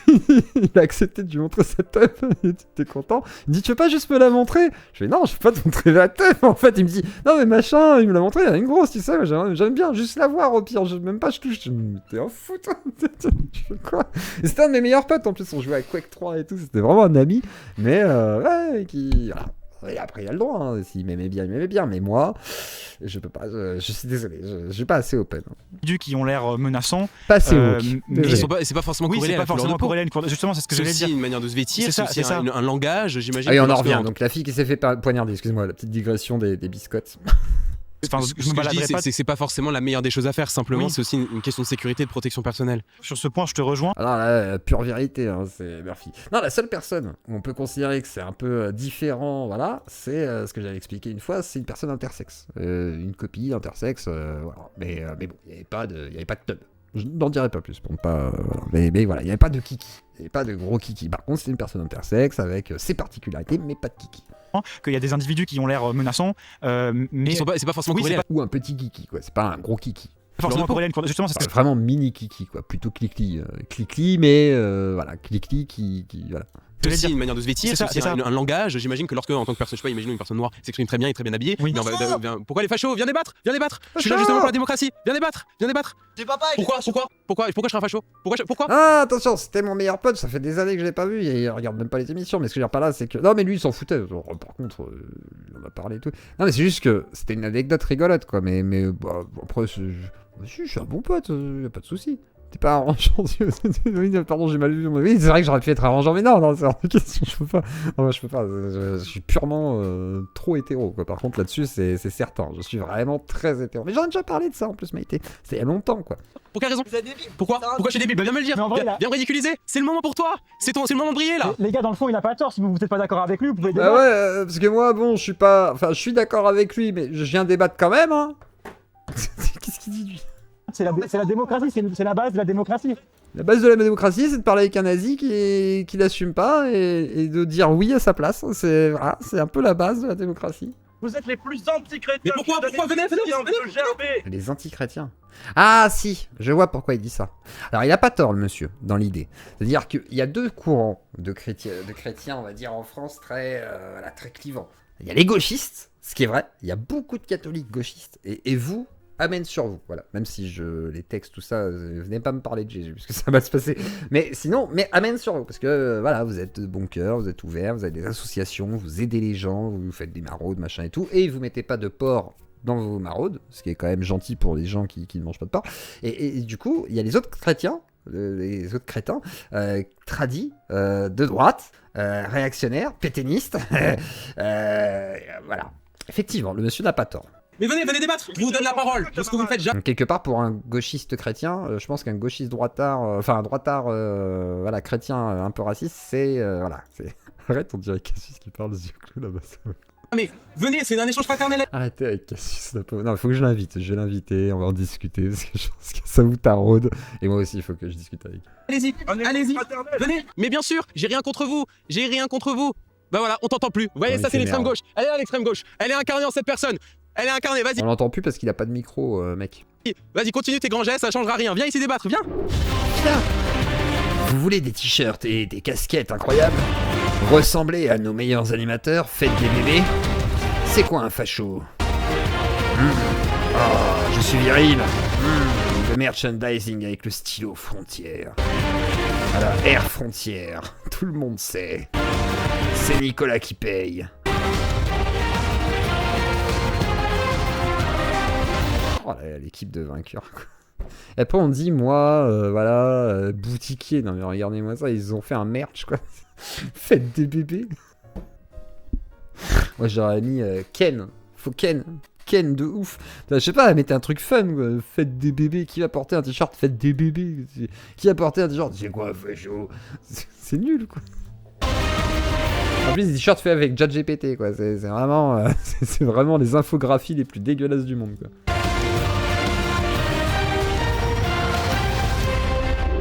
il a accepté de lui montrer sa teuf. Il était content. Il me dit, tu veux pas juste me la montrer? Je fais, non, je peux pas te montrer la teuf. En fait, il me dit, non, mais machin, il me l'a montré, il y en a une grosse, tu sais, moi, j'aime bien juste la voir au pire. Même pas, je touche. T'es un fou, toi. Je fais quoi? Et c'était un de mes meilleurs potes en plus, on jouait à Quake 3 et tout. C'était vraiment un ami, mais ouais, qui. Voilà. Et après, il a le droit, hein. S'il m'aimait bien, il m'aimait bien. Mais moi, je peux pas. Je suis désolé, je suis pas assez open. Individus qui ont l'air menaçants. Pas assez woke. mais C'est pas forcément oui, corrélé c'est à pas la couleur forcément de peau. corrélé. Justement, c'est ce que C'est j'allais dire. aussi une manière de se vêtir, C'est c'est ça, aussi c'est ça. un langage, j'imagine. Ah, et que on en lorsque- revient. Donc la fille qui s'est fait poignarder, excuse-moi, la petite digression des biscottes. Enfin, Ce je que me je dis, baladerai pas c'est pas forcément la meilleure des choses à faire. Simplement, Oui. c'est aussi une question de sécurité et de protection personnelle. sur ce point, je te rejoins. Alors là, pure vérité, hein, c'est Murphy. Non, la seule personne où on peut considérer que c'est un peu différent, voilà, c'est ce que j'avais expliqué une fois, c'est une personne intersexe. Une copie intersexe, voilà. Mais bon, il n'y avait pas de teub. Je n'en dirai pas plus pour ne pas. Voilà. Mais voilà, il n'y avait pas de kiki. Il n'y avait pas de gros kiki. Par contre, c'est une personne intersexe avec ses particularités, mais pas de kiki. Qu'il y a des individus qui ont l'air menaçants, mais C'est pas forcément Oui, corrélé. c'est Ou un petit kiki, quoi. C'est pas un gros kiki. pas forcément corrélé. Justement, c'est ce Enfin, que vraiment mini kiki, quoi. Plutôt clic-cli. Clic-cli, mais voilà. Clic-cli qui. Voilà. C'est j'allais aussi dire. une manière de se vêtir, C'est c'est ça, aussi c'est ça. un langage. J'imagine que lorsque, en tant que personne, je sais pas, imaginons une personne noire s'exprime très bien et très bien habillée. Oui. mais pourquoi les fachos? Viens débattre, viens débattre. Je suis là Facho justement pour la démocratie. Viens débattre, viens débattre. C'est papa, Pourquoi je serais un facho? Pourquoi? Ah, attention, c'était mon meilleur pote, ça fait des années que je l'ai pas vu, et il regarde même pas les émissions, mais ce que je veux dire par là, c'est que... Non, mais lui, il s'en foutait, par contre, il en a parlé et tout. Non, mais c'est juste que c'était une anecdote rigolote, quoi, mais bah, après, je suis un bon pote, y a pas de souci. T'es pas arrangeant, oui, pardon, j'ai mal vu. Oui, c'est vrai que j'aurais pu être arrangeant, mais non, c'est hors de question, je peux pas. Non, je peux pas, je suis purement trop hétéro, quoi. Par contre, là-dessus, c'est certain, je suis vraiment très hétéro. Mais j'en ai déjà parlé de ça, en plus, Maïté. C'était il y a longtemps, quoi. Pour quelle raison? vous êtes débile. Pourquoi je suis débile? Bah, viens me le dire. Mais en vrai, là- Viens me ridiculiser. C'est le moment pour toi. C'est le moment de briller là. Les gars, dans le fond, il n'a pas tort. Si vous n'êtes pas d'accord avec lui, vous pouvez Bah débattre. ouais, parce que moi, bon, je suis pas... Enfin, je suis d'accord avec lui, mais je viens débattre quand même, hein. Qu'est-ce qu'il dit, lui? C'est la démocratie, c'est la base de la démocratie. La base de la démocratie, c'est de parler avec un nazi qui l'assume pas et de dire oui à sa place. C'est voilà, c'est un peu la base de la démocratie. Vous êtes les plus anti-chrétiens. Mais pourquoi venez Les anti-chrétiens. Ah si, je vois pourquoi il dit ça. Alors il a pas tort le monsieur, dans l'idée. C'est-à-dire qu'il y a deux courants de chrétiens, on va dire, en France très clivants. Il y a les gauchistes, ce qui est vrai. Il y a beaucoup de catholiques gauchistes. Et vous, amène sur vous. Voilà. Même si les textes, tout ça, venez pas me parler de Jésus, parce que ça va se passer. Mais sinon, amène sur vous. Parce que voilà, vous êtes de bon cœur, vous êtes ouverts, vous avez des associations, vous aidez les gens, vous faites des maraudes, machin et tout. Et vous mettez pas de porc dans vos maraudes, ce qui est quand même gentil pour les gens qui ne mangent pas de porc. Et du coup, il y a les autres chrétiens, les autres crétins, tradis, de droite, réactionnaires, pétainistes. Voilà. Effectivement, le monsieur n'a pas tort. Mais venez débattre. Je vous donne la parole. De ce que vous faites jamais. Donc, quelque part, pour un gauchiste chrétien, je pense qu'un gauchiste droitard, un droitard, voilà, chrétien un peu raciste, c'est voilà, c'est. Arrête, on dirait Cassius qui parle des yeux clous là-bas. Mais venez, c'est un échange fraternel. Arrêtez avec Cassius, la pauvre. Non, il faut que je l'invite. Je vais l'inviter, on va en discuter parce que je pense que ça vous taraude. Et moi aussi, il faut que je discute avec. Allez-y, venez. Mais bien sûr, j'ai rien contre vous. Bah voilà, on t'entend plus. Vous voyez, Oh, ça il c'est l'extrême s'énerve. gauche. Elle est là l'extrême gauche. Elle est incarnée en cette personne. Elle est incarnée, vas-y. On l'entend plus parce qu'il a pas de micro, mec. Vas-y, continue tes grands gestes, ça changera rien. Viens ici débattre, viens. Vous voulez des t-shirts et des casquettes incroyables? Ressemblez à nos meilleurs animateurs, faites des bébés? C'est quoi un facho? Oh, je suis viril. Le merchandising avec le stylo frontière. Alors, Air Frontière, tout le monde sait. C'est Nicolas qui paye. Oh, l'équipe de vainqueurs, quoi. Et après, on dit, moi, voilà, boutiquier. Non, mais regardez-moi ça, ils ont fait un merch, quoi. Faites des bébés. Moi, j'aurais mis Ken. Faut Ken. Ken de ouf. Enfin, je sais pas, mettez un truc fun, quoi. Faites des bébés. Qui va porter un t-shirt? Faites des bébés. Qui va porter un t-shirt? C'est quoi, facho? C'est nul, quoi. En plus, des t-shirts faits avec ChatGPT, quoi. C'est vraiment, c'est vraiment les infographies les plus dégueulasses du monde, quoi.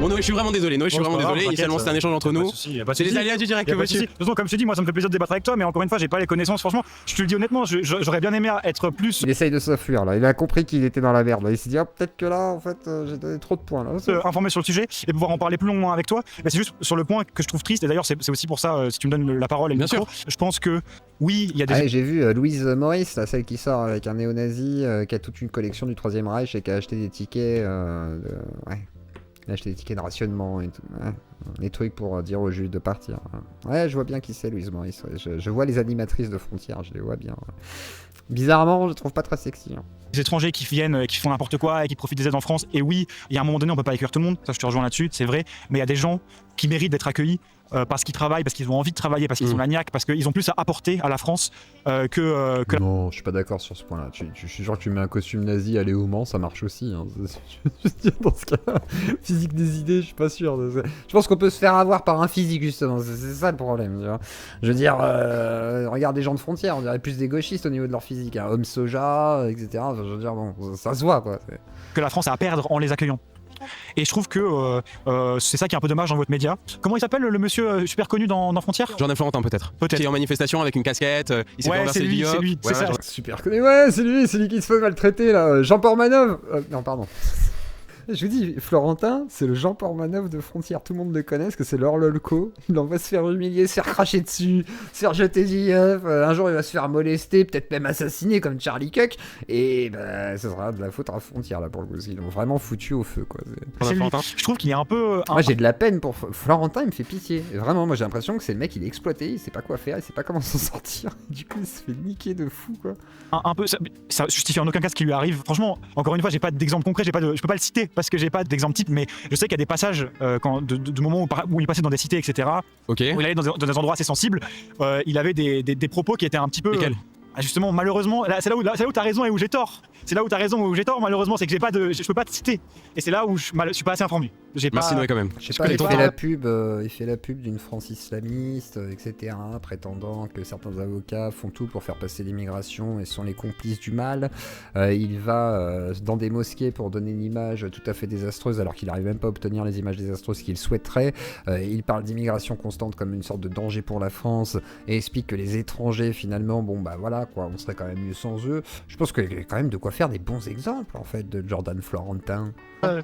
Bon, Noé, je suis vraiment désolé. Noé, je suis Bon, vraiment c'est pas désolé. grave, Initialement, c'était un échange entre Y a pas de nous. souci, y a pas de C'est les souci. aléas du direct, Y que a pas de souci. veux-tu? De toute façon, comme je te dis, moi ça me fait plaisir de débattre avec toi, mais encore une fois, j'ai pas les connaissances. Franchement, je te le dis honnêtement, j'aurais bien aimé être plus Il essaye de s'enfuir là, il a compris qu'il était dans la merde là. Il s'est dit ah, peut-être que là en fait j'ai donné trop de points là. informé sur le sujet et pouvoir en parler plus longuement avec toi. Mais c'est juste sur le point que je trouve triste, et d'ailleurs c'est aussi pour ça, si tu me donnes la parole et le Bien micro, je pense que oui, il y a des... Ah, j'ai vu Louise Maurice, là, celle qui sort avec un néo-nazi qui a toute une collection du Troisième Reich et qui a acheté des tickets ouais. Il a acheté des tickets de rationnement et tout. Ouais. Des trucs pour dire aux juifs de partir. Ouais, je vois bien qui c'est Louise Maurice. Ouais. Je vois les animatrices de Frontières, je les vois bien. Ouais. Bizarrement, je les trouve pas très sexy. Hein. Des étrangers qui viennent, qui font n'importe quoi et qui profitent des aides en France. Et oui, il y a un moment donné, on peut pas accueillir tout le monde, ça je te rejoins là-dessus, c'est vrai, mais il y a des gens qui méritent d'être accueillis parce qu'ils travaillent, parce qu'ils ont envie de travailler, parce qu'ils ont la niaque, parce qu'ils ont plus à apporter à la France que Non, je suis pas d'accord sur ce point-là. Je suis sûr que tu mets un costume nazi, aller au Mans, ça marche aussi. Hein. Je veux dire, dans ce cas-là, physique des idées, je suis pas sûr. Je pense qu'on peut se faire avoir par un physique, justement. C'est ça le problème. Tu vois. Je veux dire, regarde les gens de Frontières, on dirait plus des gauchistes au niveau de leur physique. Hein. Homme soja, etc. Enfin, je veux dire, bon, ça se voit, quoi. que la France a à perdre en les accueillant. Et je trouve que c'est ça qui est un peu dommage dans votre média. Comment il s'appelle le monsieur super connu dans Frontières? Jordan Florentin, peut-être. Peut-être. Qui est en manifestation avec une casquette, il s'est Ouais, renversé c'est le lui, billot. c'est lui, c'est ça. Super connu. Ouais, c'est lui qui se fait maltraiter, là. Jean Portmanov. Non, pardon. Je vous dis, Florentin, c'est le Jean Portmanov de Frontières. Tout le monde le connaît parce que c'est leur lolco. Il en va se faire humilier, se faire cracher dessus, se faire jeter du œuf. Un jour, il va se faire molester, peut-être même assassiner comme Charlie Cook. Et bah, ce sera de la faute à Frontières, là, pour le coup. Ils l'ont vraiment foutu au feu, quoi. C'est lui. Je trouve qu'il est un peu... Moi, j'ai de la peine pour Florentin, il me fait pitié. Et vraiment, moi, j'ai l'impression que c'est le mec, il est exploité, il sait pas quoi faire, il sait pas comment s'en sortir. Du coup, il se fait niquer de fou, quoi. un peu, ça justifie en aucun cas ce qui lui arrive. Franchement, encore une fois, j'ai pas d'exemple concret, je peux pas le citer parce que j'ai pas d'exemple type, mais je sais qu'il y a des passages de moments où il passait dans des cités, etc. Ok. Où il allait dans des endroits assez sensibles. Il avait des propos qui étaient un petit peu. Lesquels? Justement, malheureusement, c'est là où t'as raison et où j'ai tort. C'est là où t'as raison et où j'ai tort, malheureusement, c'est que je peux pas te citer. Et c'est là où je suis pas assez informé. Merci Noé quand même. Je sais pas, connais il pas. fait la pub d'une France islamiste, etc., prétendant que certains avocats font tout pour faire passer l'immigration et sont les complices du mal. Il va dans des mosquées pour donner une image tout à fait désastreuse, alors qu'il n'arrive même pas à obtenir les images désastreuses qu'il souhaiterait. Il parle d'immigration constante comme une sorte de danger pour la France et explique que les étrangers, finalement, bon bah voilà, quoi, on serait quand même mieux sans eux. Je pense qu'il y a quand même de quoi faire des bons exemples, en fait, de Jordan Florentin.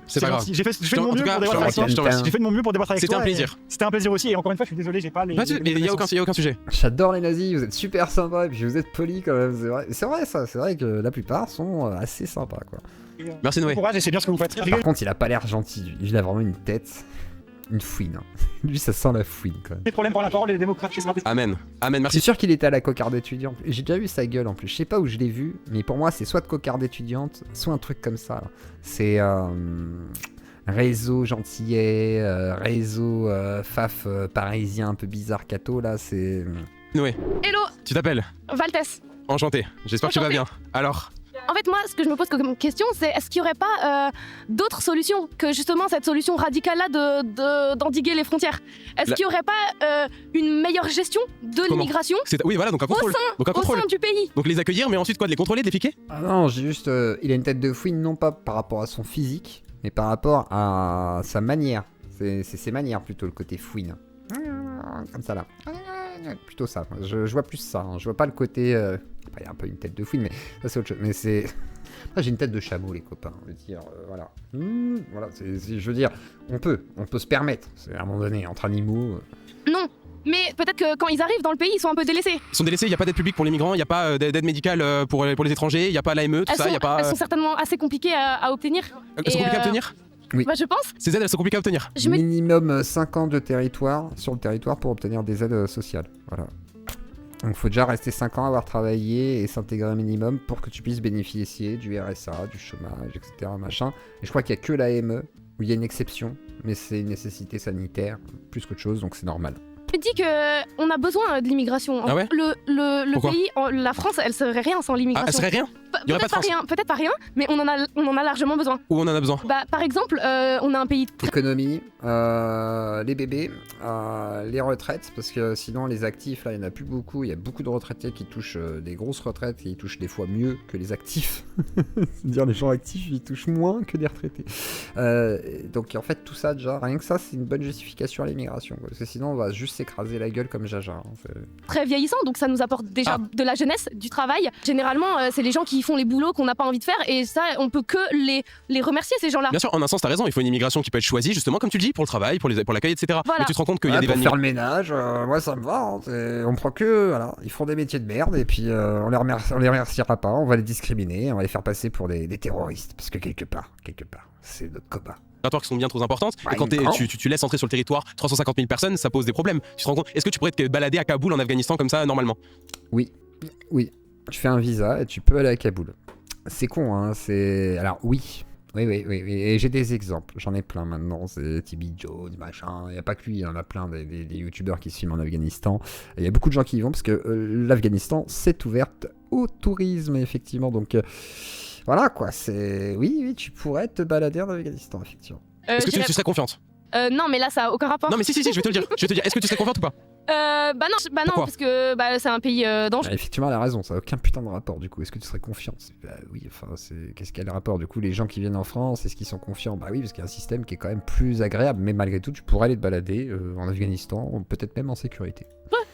C'est pas grave. J'ai fait de mon En tout mieux cas, pour débattre avec je te remercie, je te toi. remercie. J'ai fait de mon mieux pour débattre avec toi. C'était un plaisir. C'était un plaisir aussi. Et encore une fois, je suis désolé, j'ai pas les. Il y a aucun sujet. J'adore les nazis, vous êtes super sympas et puis vous êtes polis quand même, c'est vrai ça, c'est vrai que la plupart sont assez sympas, quoi. Merci Noé. Bon courage et c'est bien ce que vous faites. Par contre, il a pas l'air gentil, il a vraiment une tête, une fouine. Hein. Lui, ça sent la fouine, quand même. Pas de problème pour la parole et les démocrates. Amen. Amen, C'est merci. sûr qu'il était à la cocarde étudiante. J'ai déjà vu sa gueule en plus. Je sais pas où je l'ai vu, mais pour moi, c'est soit de cocarde étudiante, soit un truc comme ça. Là. C'est réseau gentillet, réseau faf parisien un peu bizarre cato. Là, c'est. Noé, Hello, tu t'appelles? Valtès. Enchanté. J'espère que tu vas bien. Alors, En fait, moi, ce que je me pose comme question, c'est est-ce qu'il n'y aurait pas d'autres solutions que justement cette solution radicale-là d'endiguer les frontières? Est-ce qu'il n'y aurait pas une meilleure gestion de l'immigration oui, voilà, donc un contrôle. Donc un au contrôle. sein du pays? Donc les accueillir, mais ensuite quoi, de les contrôler, de les piquer? Ah non, j'ai juste. Il a une tête de fouine, non pas par rapport à son physique, mais par rapport à sa manière. C'est ses manières plutôt, le côté fouine. Comme ça là. Plutôt ça. Je vois plus ça. Hein. Je vois pas le côté. Il y a un peu une tête de fouine, mais ça c'est autre chose. Mais c'est. Moi j'ai une tête de chameau, les copains. Je veux dire, voilà. Voilà, je veux dire, on peut se permettre. C'est à un moment donné, entre animaux. Non. Mais peut-être que quand ils arrivent dans le pays, ils sont un peu délaissés. Ils sont délaissés, il n'y a pas d'aide publique pour les migrants, il n'y a pas d'aide médicale pour les étrangers, il n'y a pas l'AME, tout ça, il n'y a pas. Elles sont certainement assez compliquées à obtenir. Elles sont compliquées à obtenir? Oui. Bah, je pense. Ces aides, elles sont compliquées à obtenir. Minimum 5 ans de territoire sur le territoire pour obtenir des aides sociales. Voilà. Donc il faut déjà rester 5 ans, avoir travaillé et s'intégrer un minimum pour que tu puisses bénéficier du RSA, du chômage, etc. Machin. Et je crois qu'il n'y a que l'AME où il y a une exception, mais c'est une nécessité sanitaire plus qu'autre chose, donc c'est normal. Je me dis qu'on a besoin de l'immigration. Ah ouais? Le Pourquoi? pays, la France, elle serait rien sans l'immigration. Ah, elle serait rien? Il y aurait pas de France. peut-être pas rien, mais on en a largement besoin. Où on en a besoin? Bah, par exemple, on a un pays L'économie, les bébés, les retraites, parce que sinon les actifs, là, il n'y en a plus beaucoup. Il y a beaucoup de retraités qui touchent des grosses retraites et ils touchent des fois mieux que les actifs. C'est-à-dire les gens actifs, ils touchent moins que les retraités. Donc en fait, tout ça, déjà, rien que ça, c'est une bonne justification à l'immigration. Parce que sinon, on va juste s'écraser la gueule comme Jaja. Hein, très vieillissant, donc ça nous apporte déjà de la jeunesse, du travail. Généralement, c'est les gens qui font les boulots qu'on n'a pas envie de faire, et ça, on peut que les remercier, ces gens-là. Bien sûr, en un sens, t'as raison, il faut une immigration qui peut être choisie, justement, comme tu le dis, pour le travail, pour l'accueil, etc. Voilà. Mais tu te rends compte qu'il y a ouais, des pour vannes. faire le ménage, moi ça me va. Hein, on prend que, voilà, ils font des métiers de merde et puis on les remerciera pas, on va les discriminer, on va les faire passer pour des terroristes, parce que quelque part, c'est notre combat. Qui sont bien trop importantes, Ouais, et quand tu laisses entrer sur le territoire 350 000 personnes, ça pose des problèmes. Tu te rends compte? Est-ce que tu pourrais te balader à Kaboul en Afghanistan comme ça normalement? Oui, tu fais un visa et tu peux aller à Kaboul. C'est con, hein, c'est... Alors oui, et j'ai des exemples, j'en ai plein maintenant, c'est Tibi Jones, machin, il n'y a pas que lui, il y en a plein des youtubeurs qui se filment en Afghanistan, il y a beaucoup de gens qui y vont parce que l'Afghanistan s'est ouverte au tourisme, effectivement, donc voilà quoi, c'est... Oui, tu pourrais te balader en Afghanistan, effectivement. Est-ce que tu serais confiante? Non, mais là, ça a aucun rapport. Non, mais si, je vais te le dire. Est-ce que tu serais confiante ou pas? Bah non, Pourquoi? parce que c'est un pays dangereux. Effectivement, elle a raison, ça n'a aucun putain de rapport du coup. Est-ce que tu serais confiant? Bah oui, enfin, qu'est-ce qu'il y a le rapport? Du coup, les gens qui viennent en France, est-ce qu'ils sont confiants? Bah oui, parce qu'il y a un système qui est quand même plus agréable, mais malgré tout, tu pourrais aller te balader en Afghanistan, peut-être même en sécurité.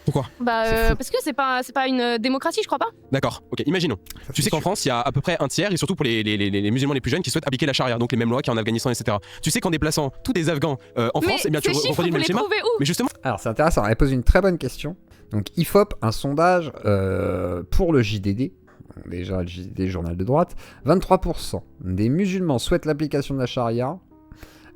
Pourquoi? C'est fou. Parce que c'est pas une démocratie, je crois pas. D'accord, ok, imaginons. Tu sais qu'en France, il y a à peu près un tiers, et surtout pour les musulmans les plus jeunes, qui souhaitent appliquer la charia, donc les mêmes lois qu'il y a en Afghanistan, etc. Tu sais qu'en déplaçant tous des Afghans en France, eh bien tu reproduis le même schéma. Mais justement. Alors c'est intéressant, elle pose une très bonne question. Donc IFOP, un sondage pour le JDD, déjà le JDD, journal de droite, 23% des musulmans souhaitent l'application de la charia.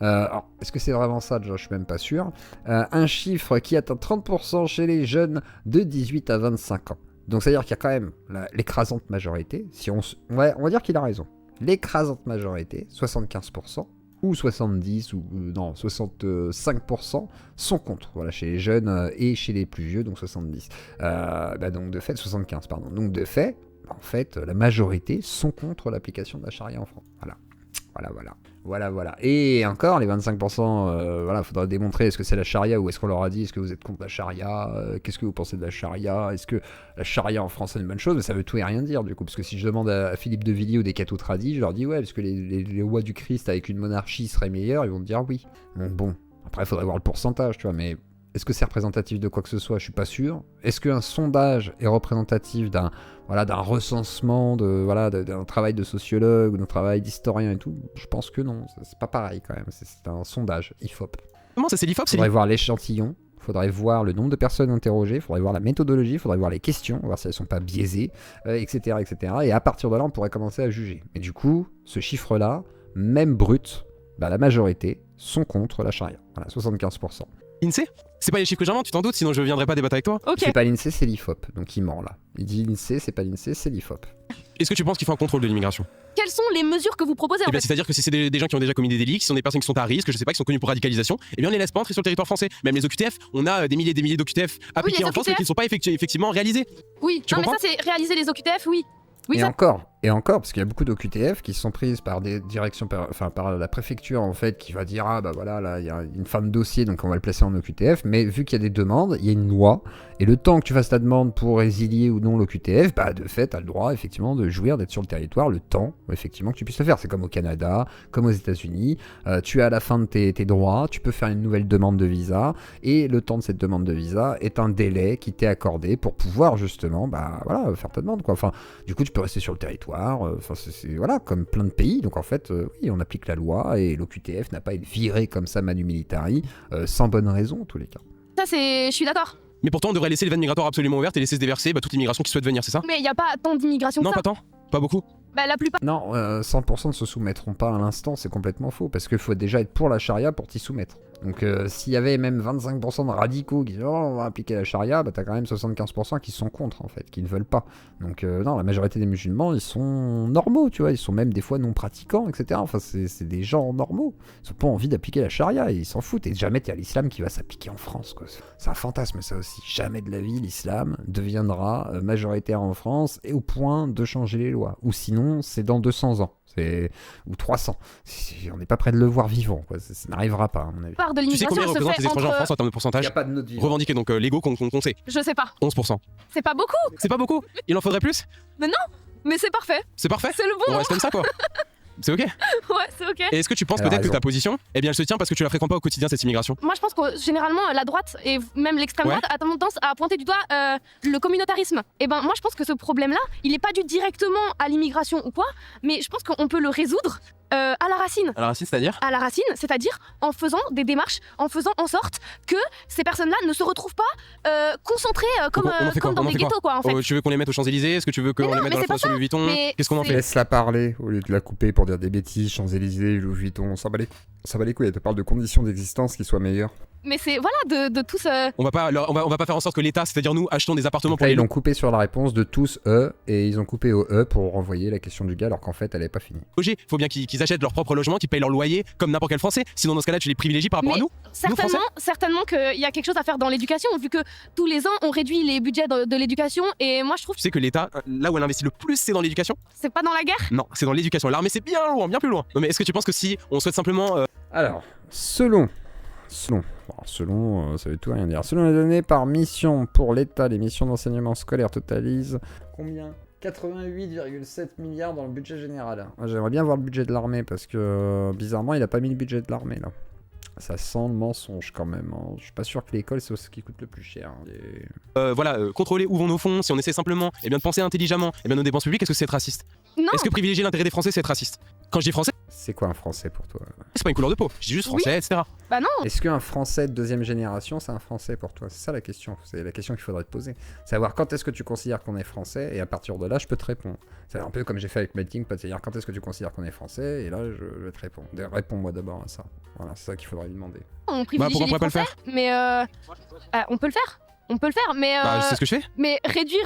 Alors, est-ce que c'est vraiment ça? Je suis même pas sûr. Un chiffre qui atteint 30% chez les jeunes de 18 à 25 ans. Donc c'est-à-dire qu'il y a quand même l'écrasante majorité. Si on va dire qu'il a raison. L'écrasante majorité, 75%, ou 70, ou non, 65% sont contre. Voilà, chez les jeunes et chez les plus vieux, donc 70. Donc de fait, 75, pardon. Donc de fait, en fait, la majorité sont contre l'application de la charia en France. Voilà. Et encore, les 25%, voilà, faudra démontrer est-ce que c'est la charia ou est-ce qu'on leur a dit est-ce que vous êtes contre la charia, qu'est-ce que vous pensez de la charia, est-ce que la charia en France c'est une bonne chose, mais ça veut tout et rien dire du coup, parce que si je demande à Philippe de Villiers ou des cathos tradis, je leur dis ouais, parce que les lois du Christ avec une monarchie seraient meilleures, ils vont me dire oui. Bon, après il faudrait voir le pourcentage, tu vois, mais est-ce que c'est représentatif de quoi que ce soit? Je suis pas sûr. Est-ce qu'un sondage est représentatif d'un recensement, d'un travail de sociologue ou d'un travail d'historien et tout? Je pense que non. C'est pas pareil quand même. C'est un sondage IFOP. Comment ça, c'est l'IFOP? Il faudrait voir l'échantillon. Il faudrait voir le nombre de personnes interrogées. Il faudrait voir la méthodologie. Il faudrait voir les questions, voir si elles sont pas biaisées, etc., etc. Et à partir de là, on pourrait commencer à juger. Mais du coup, ce chiffre-là, même brut, la majorité sont contre la charia. Voilà, 75%. INSEE? C'est pas les chiffres que j'invente, tu t'en doutes, sinon je viendrai pas débattre avec toi. Ok. C'est pas l'INSEE, c'est l'IFOP. Donc il ment là. Il dit l'INSEE, c'est pas l'INSEE, c'est l'IFOP. Est-ce que tu penses qu'il faut un contrôle de l'immigration? Quelles sont les mesures que vous proposez en fait? C'est-à-dire que si c'est des gens qui ont déjà commis des délits, qui sont des personnes qui sont à risque, je sais pas, qui sont connues pour radicalisation, eh bien on les laisse pas entrer sur le territoire français. Même les OQTF, on a des milliers d'OQTF appliqués en France mais qui ne sont pas effectivement réalisés. Oui, Tu non mais comprends? ça c'est réaliser les OQTF, oui. Oui, Et ça... encore, parce qu'il y a beaucoup d'OQTF qui sont prises par des directions, par la préfecture en fait, qui va dire ah bah voilà, là il y a une fin de dossier donc on va le placer en OQTF, mais vu qu'il y a des demandes, il y a une loi, et le temps que tu fasses ta demande pour résilier ou non l'OQTF, de fait tu as le droit effectivement de jouir d'être sur le territoire le temps effectivement que tu puisses le faire. C'est comme au Canada, comme aux États-Unis, tu es à la fin de tes droits, tu peux faire une nouvelle demande de visa, et le temps de cette demande de visa est un délai qui t'est accordé pour pouvoir justement faire ta demande quoi. Enfin, du coup tu peux rester sur le territoire, c'est voilà, comme plein de pays, donc en fait oui, on applique la loi et l'OQTF n'a pas été viré comme ça manu militari sans bonne raison en tous les cas. Ça c'est... Je suis d'accord. Mais pourtant on devrait laisser les vannes migratoires absolument ouvertes et laisser se déverser toute l'immigration qui souhaite venir, c'est ça? Mais il y a pas tant d'immigration que Non, ça. pas tant, pas beaucoup. La plupart... Non, 100% ne se soumettront pas à l'instant, c'est complètement faux, parce qu'il faut déjà être pour la charia pour t'y soumettre. Donc s'il y avait même 25% de radicaux qui disent oh, on va appliquer la charia, bah t'as quand même 75% qui sont contre en fait, qui ne veulent pas. Donc non, la majorité des musulmans, ils sont normaux, tu vois, ils sont même des fois non pratiquants, etc. Enfin c'est des gens normaux. Ils n'ont pas envie d'appliquer la charia, ils s'en foutent. Et jamais t'as l'islam qui va s'appliquer en France, quoi. C'est un fantasme ça aussi. Jamais de la vie l'islam deviendra majoritaire en France et au point de changer les lois. Ou sinon c'est dans 200 ans. Ou 300. On n'est pas près de le voir vivant, quoi. Ça n'arrivera pas, à mon avis. Tu sais combien représentent les étrangers en France en termes de pourcentage? Il n'y a pas de note vivante. Revendiqué, donc légaux qu'on sait. Je sais pas. 11%. C'est pas beaucoup. C'est pas beaucoup. Il en faudrait plus? Mais non, mais c'est parfait. C'est parfait. C'est le bon. On reste comme ça, quoi. C'est ok. Ouais, c'est ok. Et est-ce que tu penses peut-être que ta position, eh bien, elle se tient parce que tu la fréquentes pas au quotidien, cette immigration? Moi, je pense que généralement, la droite et même l'extrême droite a tendance à pointer du doigt le communautarisme. Et ben, moi, je pense que ce problème-là, il n'est pas dû directement à l'immigration ou quoi, mais je pense qu'on peut le résoudre à la racine. À la racine, c'est-à-dire? À la racine, c'est-à-dire en faisant des démarches, en faisant en sorte que ces personnes-là ne se retrouvent pas concentrées comme dans des ghettos, quoi, en fait. Tu veux qu'on les mette aux Champs-Élysées? Est-ce que tu veux qu'on les mette dans la Fondation Louis Vuitton? Qu'est-ce qu'on en fait? Laisse-la parler au lieu de la couper pour dire des bêtises. Champs-Élysées, Louis Vuitton, on s'en bat les couilles. Elle te parle de conditions d'existence qui soient meilleures. Mais c'est voilà de tous. On va pas faire en sorte que l'État, c'est-à-dire nous, achetons des appartements pour là, les. Ils l'ont coupé sur la réponse de tous et ils ont coupé au pour renvoyer la question du gars alors qu'en fait elle n'est pas finie. Il faut bien qu'ils achètent leur propre logement, qu'ils payent leur loyer comme n'importe quel Français. Sinon dans ce cas-là tu les privilégies par rapport à nous. Certainement qu'il y a quelque chose à faire dans l'éducation vu que tous les ans on réduit les budgets de l'éducation et moi je trouve. Tu sais que l'État, là où elle investit le plus, c'est dans l'éducation. C'est pas dans la guerre? Non, c'est dans l'éducation. L'armée c'est bien loin, bien plus loin. Non mais est-ce que tu penses que si on souhaite simplement Alors, selon, ça veut tout rien dire. Selon les données par mission pour l'État, les missions d'enseignement scolaire totalisent combien? 88,7 milliards dans le budget général. J'aimerais bien voir le budget de l'armée parce que bizarrement il a pas mis le budget de l'armée là. Ça sent le mensonge quand même. Hein. Je suis pas sûr que l'école c'est ce qui coûte le plus cher. Contrôler où vont nos fonds, si on essaie simplement de penser intelligemment, nos dépenses publiques, est-ce que c'est être raciste? Non. Est-ce que privilégier l'intérêt des Français c'est être raciste? Quand je dis français, c'est quoi un français pour toi? C'est pas une couleur de peau, je dis juste français, etc. Bah non. Est-ce qu'un français de deuxième génération c'est un français pour toi? C'est ça la question, c'est la question qu'il faudrait te poser. Savoir quand est-ce que tu considères qu'on est français et à partir de là je peux te répondre. C'est un peu comme j'ai fait avec Melting Pot, c'est-à-dire quand est-ce que tu considères qu'on est français et là je vais te répondre. Réponds-moi d'abord à ça. Voilà, c'est ça qu'il faudrait lui demander. On privilégie les Français, mais on peut le faire. On peut le faire, mais. C'est ce que je fais. Mais réduire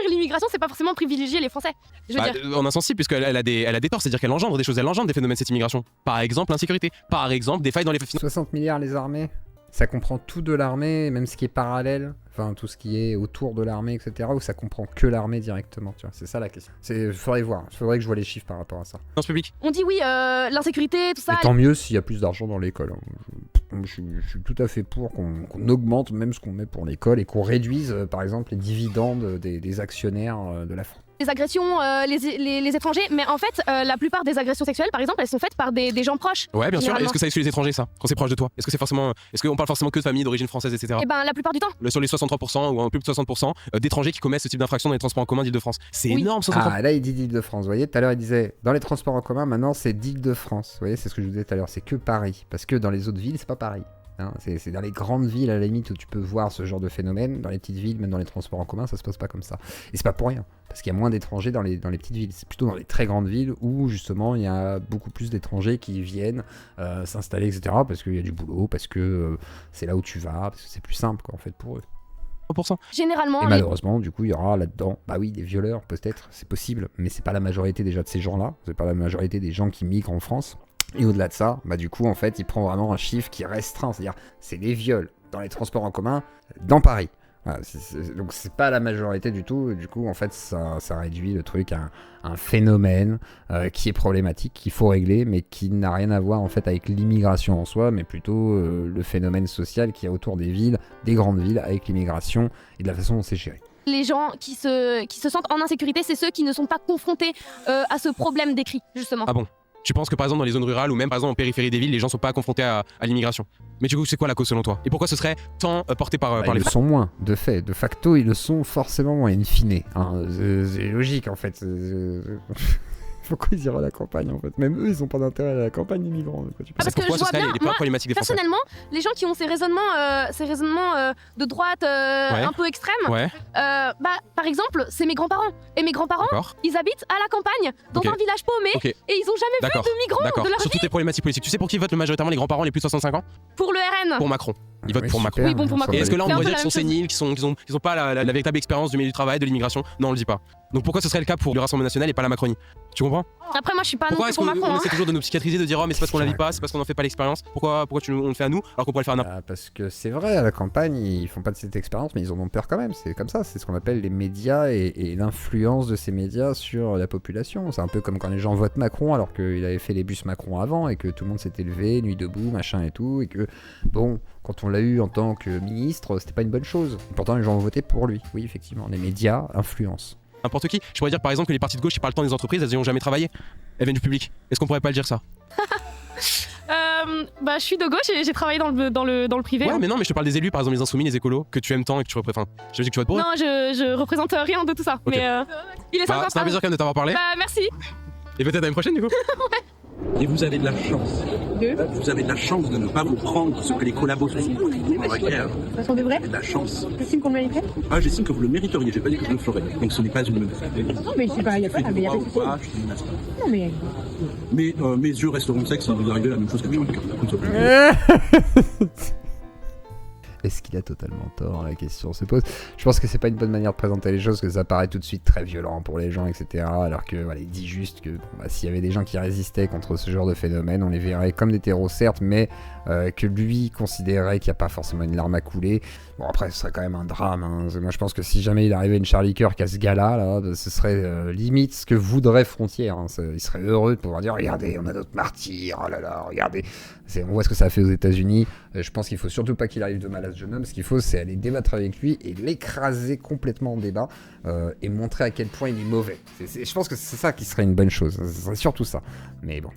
l'immigration, c'est pas forcément privilégier les Français. Je veux dire. En un sens, si, puisqu'elle a des torts, c'est-à-dire qu'elle engendre des choses, elle engendre des phénomènes de cette immigration. Par exemple, l'insécurité. Par exemple, des failles dans les. 60 milliards les armées. Ça comprend tout de l'armée, même ce qui est parallèle, enfin tout ce qui est autour de l'armée, etc. Ou ça comprend que l'armée directement, tu vois. C'est ça la question. Faudrait voir. Faudrait que je vois les chiffres par rapport à ça. Dans ce public. On dit oui, l'insécurité, tout ça. Et tant mieux s'il y a plus d'argent dans l'école. Je suis tout à fait pour qu'on augmente même ce qu'on met pour l'école et qu'on réduise, par exemple, les dividendes des actionnaires de la France. Les agressions, les étrangers, mais en fait, la plupart des agressions sexuelles, par exemple, elles sont faites par des gens proches. Ouais, bien sûr. Est-ce que ça exclut les étrangers, ça, quand c'est proche de toi? Est-ce qu'on parle forcément que de familles d'origine française, etc. Eh ben, la plupart du temps. Sur les 63% ou plus de 60% d'étrangers qui commettent ce type d'infraction dans les transports en commun d'Île-de-France. C'est énorme, 63%. Ah, là, il dit d'Île-de-France. Vous voyez, tout à l'heure, il disait dans les transports en commun, maintenant, c'est d'Île-de-France. Vous voyez, c'est ce que je vous disais tout à l'heure. C'est que Paris. Parce que dans les autres villes, c'est pas pareil. Hein, c'est dans les grandes villes à la limite où tu peux voir ce genre de phénomène. Dans les petites villes, même dans les transports en commun, ça se passe pas comme ça. Et c'est pas pour rien, parce qu'il y a moins d'étrangers dans les petites villes. C'est plutôt dans les très grandes villes où justement il y a beaucoup plus d'étrangers qui viennent s'installer, etc. Parce qu'il y a du boulot, parce que c'est là où tu vas, parce que c'est plus simple quoi, en fait pour eux. 100%. Généralement. Et malheureusement, du coup, il y aura là-dedans, bah oui, des violeurs peut-être, c'est possible, mais c'est pas la majorité déjà de ces gens-là. C'est pas la majorité des gens qui migrent en France. Et au-delà de ça, bah du coup, en fait, il prend vraiment un chiffre qui est restreint. C'est-à-dire, c'est des viols dans les transports en commun dans Paris. Voilà, donc c'est pas la majorité du tout. Du coup, en fait, ça réduit le truc à un phénomène qui est problématique, qu'il faut régler, mais qui n'a rien à voir en fait avec l'immigration en soi, mais plutôt le phénomène social qui est autour des villes, des grandes villes, avec l'immigration et de la façon dont c'est géré. Les gens qui se sentent en insécurité, c'est ceux qui ne sont pas confrontés à ce problème décrit, justement. Ah bon? Tu penses que par exemple dans les zones rurales ou même par exemple en périphérie des villes, les gens sont pas confrontés à l'immigration? Mais du coup, c'est quoi la cause selon toi? Et pourquoi ce serait tant porté par les... Ils le sont moins, de fait. De facto, ils le sont forcément moins, in fine. Hein, c'est logique en fait. Pourquoi ils iraient à la campagne en fait? Même eux, ils ont pas d'intérêt à la campagne, les migrants. Parce que pourquoi je vois bien, les premières problématiques des Français. Personnellement, les gens qui ont ces raisonnements de droite un peu extrêmes, par exemple, c'est mes grands-parents. Et mes grands-parents, ils habitent à la campagne, dans un village paumé, et ils ont jamais vu de migrants de leur vie. Sur toutes les problématiques politiques, tu sais pour qui votent majoritairement les grands-parents les plus de 65 ans? Pour le RN. Pour Macron. Ils votent pour Macron. Oui, bon, pour Macron. Et est-ce que là on C'est un doit peu dire qu'ils sont la même séniles, qu'ils ont pas la véritable expérience du milieu du travail, de l'immigration? Non, on le dit pas. Donc pourquoi ce serait le cas pour le Rassemblement national et pas la Macronie? Tu comprends? Après, moi je suis pas non Pourquoi plus est-ce pour qu'on Macron. essaie toujours de nous psychiatriser, de dire oh mais c'est parce qu'on la vit pas, c'est parce qu'on en fait pas l'expérience? Pourquoi on le fait à nous alors qu'on pourrait le faire à n'importe? Parce que c'est vrai, à la campagne, ils font pas de cette expérience, mais ils en ont peur quand même. C'est comme ça, c'est ce qu'on appelle les médias et l'influence de ces médias sur la population. C'est un peu comme quand les gens votent Macron alors qu'il avait fait les bus Macron avant et que tout le monde s'était levé, nuit debout, machin et tout, et que bon, quand on l'a eu en tant que ministre, c'était pas une bonne chose. Pourtant, les gens ont voté pour lui. Oui, effectivement, les médias influencent. N'importe qui. Je pourrais dire par exemple que les partis de gauche qui parlent tant des entreprises, elles n'y ont jamais travaillé. Elles viennent du public. Est-ce qu'on pourrait pas le dire ça? Je suis de gauche et j'ai travaillé dans le privé. Ouais, mais non, mais je te parle des élus, par exemple les insoumis, les écolos, que tu aimes tant et que tu représentes. Je dis que tu votes pour eux. Non, je représente rien de tout ça. Okay. Mais il est sympa. C'est un plaisir quand même de t'avoir parlé. Merci. Et peut-être à une prochaine du coup. Ouais. Et vous avez de la chance. Vous avez de la chance de ne pas vous prendre ce que les collabos font. Ça sont des vrais? De la chance. J'estime qu'on le mériterait? Ah, j'estime que vous le mériteriez, j'ai pas dit que je le ferais. Donc ce n'est pas une menace. Non, mais je sais pas, il y a pas de Non, mais. Mais mes yeux resteront secs si vous arrivez à la même chose que Charlie Est-ce qu'il a totalement tort? La question se pose. Je pense que c'est pas une bonne manière de présenter les choses, que ça paraît tout de suite très violent pour les gens, etc. Alors que voilà, il dit juste que s'il y avait des gens qui résistaient contre ce genre de phénomène, on les verrait comme des terreaux certes, mais que lui considérait qu'il n'y a pas forcément une larme à couler. Bon après, ce serait quand même un drame. Hein. Moi je pense que si jamais il arrivait une Charlie Kirk à ce gala, là, ce serait limite ce que voudrait Frontière. Hein. Il serait heureux de pouvoir dire regardez, on a d'autres martyrs, oh là là, regardez. On voit ce que ça a fait aux États-Unis. Je pense qu'il faut surtout pas qu'il arrive de mal à ce jeune homme. Ce qu'il faut, c'est aller débattre avec lui et l'écraser complètement en débat et montrer à quel point il est mauvais. Je pense que c'est ça qui serait une bonne chose. Ce serait surtout ça. Mais bon.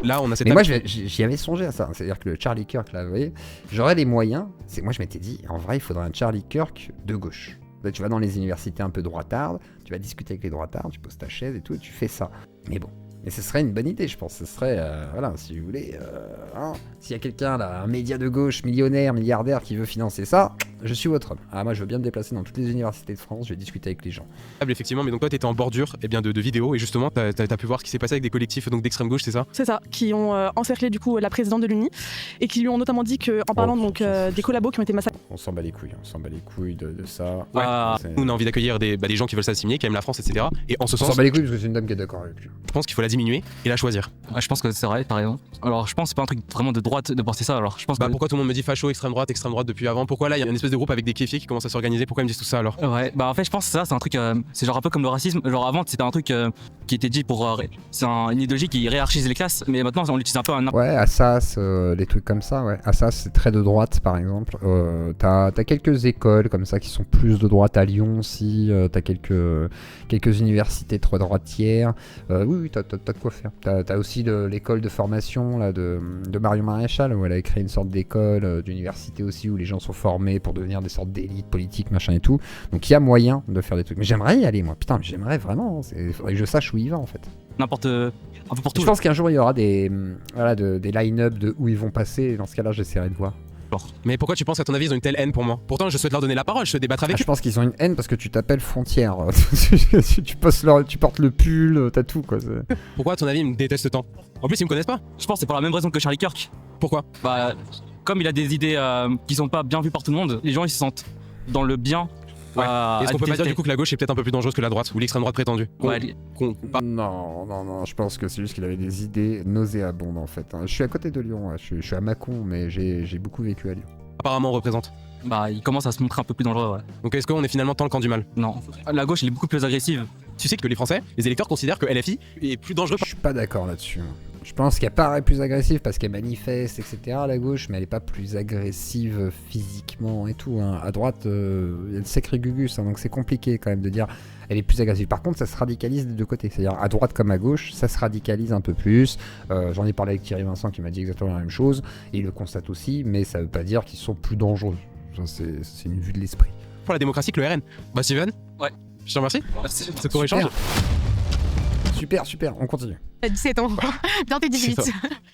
Là, on a cette. Mais moi, j'y avais songé à ça. C'est-à-dire que le Charlie Kirk, là, vous voyez, j'aurais les moyens. Moi, je m'étais dit, en vrai, il faudrait un Charlie Kirk de gauche. Là, tu vas dans les universités un peu droitardes, tu vas discuter avec les droitards, tu poses ta chaise et tout, et tu fais ça. Mais bon. Mais ce serait une bonne idée, je pense. Ce serait, voilà, si vous voulez, s'il y a quelqu'un là, un média de gauche, millionnaire, milliardaire qui veut financer ça, je suis votre homme. Ah, moi, je veux bien me déplacer dans toutes les universités de France, je vais discuter avec les gens. Effectivement, mais donc toi, t'étais en bordure de vidéos et justement, t'as pu voir ce qui s'est passé avec des collectifs d'extrême gauche, c'est ça? C'est ça, qui ont encerclé du coup la présidente de l'Uni et qui lui ont notamment dit qu'en parlant des collabos qui ont été massacrés. On s'en bat les couilles de ça. Ouais. Nous, on a envie d'accueillir des gens qui veulent s'assimiler, qui aiment la France, etc. Et en ce sens, on s'en bat les couilles parce que c'est une dame qui est d'accord avec lui. Je pense qu'il faut la diminuer et la choisir. Ouais, je pense que c'est vrai, t'as raison. Alors je pense que c'est pas un truc vraiment de droite de penser ça. Alors je pense que... Pourquoi tout le monde me dit facho, extrême droite depuis avant? Pourquoi là il y a une espèce de groupe avec des kéfiers qui commencent à s'organiser? Pourquoi ils me disent tout ça alors? Ouais, en fait je pense que ça c'est un truc, c'est genre un peu comme le racisme. Genre avant c'était un truc qui était dit pour, c'est une idéologie qui hiérarchise les classes, mais maintenant on l'utilise un peu à ouais, Assas, les trucs comme ça, ouais. Assas c'est très de droite par exemple. T'as quelques écoles comme ça qui sont plus de droite à Lyon aussi. T'as quelques universités trop droitières. Oui, t'as de quoi faire. T'as aussi l'école de formation là, de Marion Maréchal où elle a créé une sorte d'école, d'université aussi où les gens sont formés pour devenir des sortes d'élites politiques, machin et tout. Donc il y a moyen de faire des trucs. Mais j'aimerais y aller moi. Putain, j'aimerais vraiment. Il faudrait que je sache où il va en fait. Un peu pour tout. Je pense qu'un jour il y aura des line-up de où ils vont passer. Et dans ce cas-là, j'essaierai de voir. Mais pourquoi tu penses qu'à ton avis ils ont une telle haine pour moi? Pourtant je souhaite leur donner la parole, je souhaite débattre avec eux. Je pense qu'ils ont une haine parce que tu t'appelles Frontière. tu portes le pull, t'as tout quoi. Pourquoi à ton avis ils me détestent tant? En plus ils me connaissent pas. Je pense que c'est pour la même raison que Charlie Kirk. Pourquoi? Comme il a des idées qui sont pas bien vues par tout le monde, les gens ils se sentent dans le bien. Ouais. Est-ce qu'on peut pas dire du coup que la gauche est peut-être un peu plus dangereuse que la droite ou l'extrême droite prétendue? Non, je pense que c'est juste qu'il avait des idées nauséabondes en fait. Je suis à côté de Lyon, je suis à Mâcon, mais j'ai beaucoup vécu à Lyon. Apparemment on représente. Il commence à se montrer un peu plus dangereux, ouais. Donc est-ce qu'on est finalement dans le camp du mal? Non. La gauche elle est beaucoup plus agressive. Tu sais que les Français, les électeurs considèrent que LFI est plus dangereux. Je suis pas d'accord là-dessus. Je pense qu'elle paraît plus agressive parce qu'elle manifeste, etc. à la gauche, mais elle est pas plus agressive physiquement et tout. Hein. À droite, il y a le sacré Gugus, hein, donc c'est compliqué quand même de dire elle est plus agressive. Par contre, ça se radicalise des deux côtés. C'est-à-dire à droite comme à gauche, ça se radicalise un peu plus. J'en ai parlé avec Thierry Vincent qui m'a dit exactement la même chose. Et il le constate aussi, mais ça veut pas dire qu'ils sont plus dangereux. C'est une vue de l'esprit. Pour la démocratie que le RN. Steven? Ouais. Je te remercie. Merci. C'est pour échange. Super, on continue. T'as 17 ans. Bientôt 18.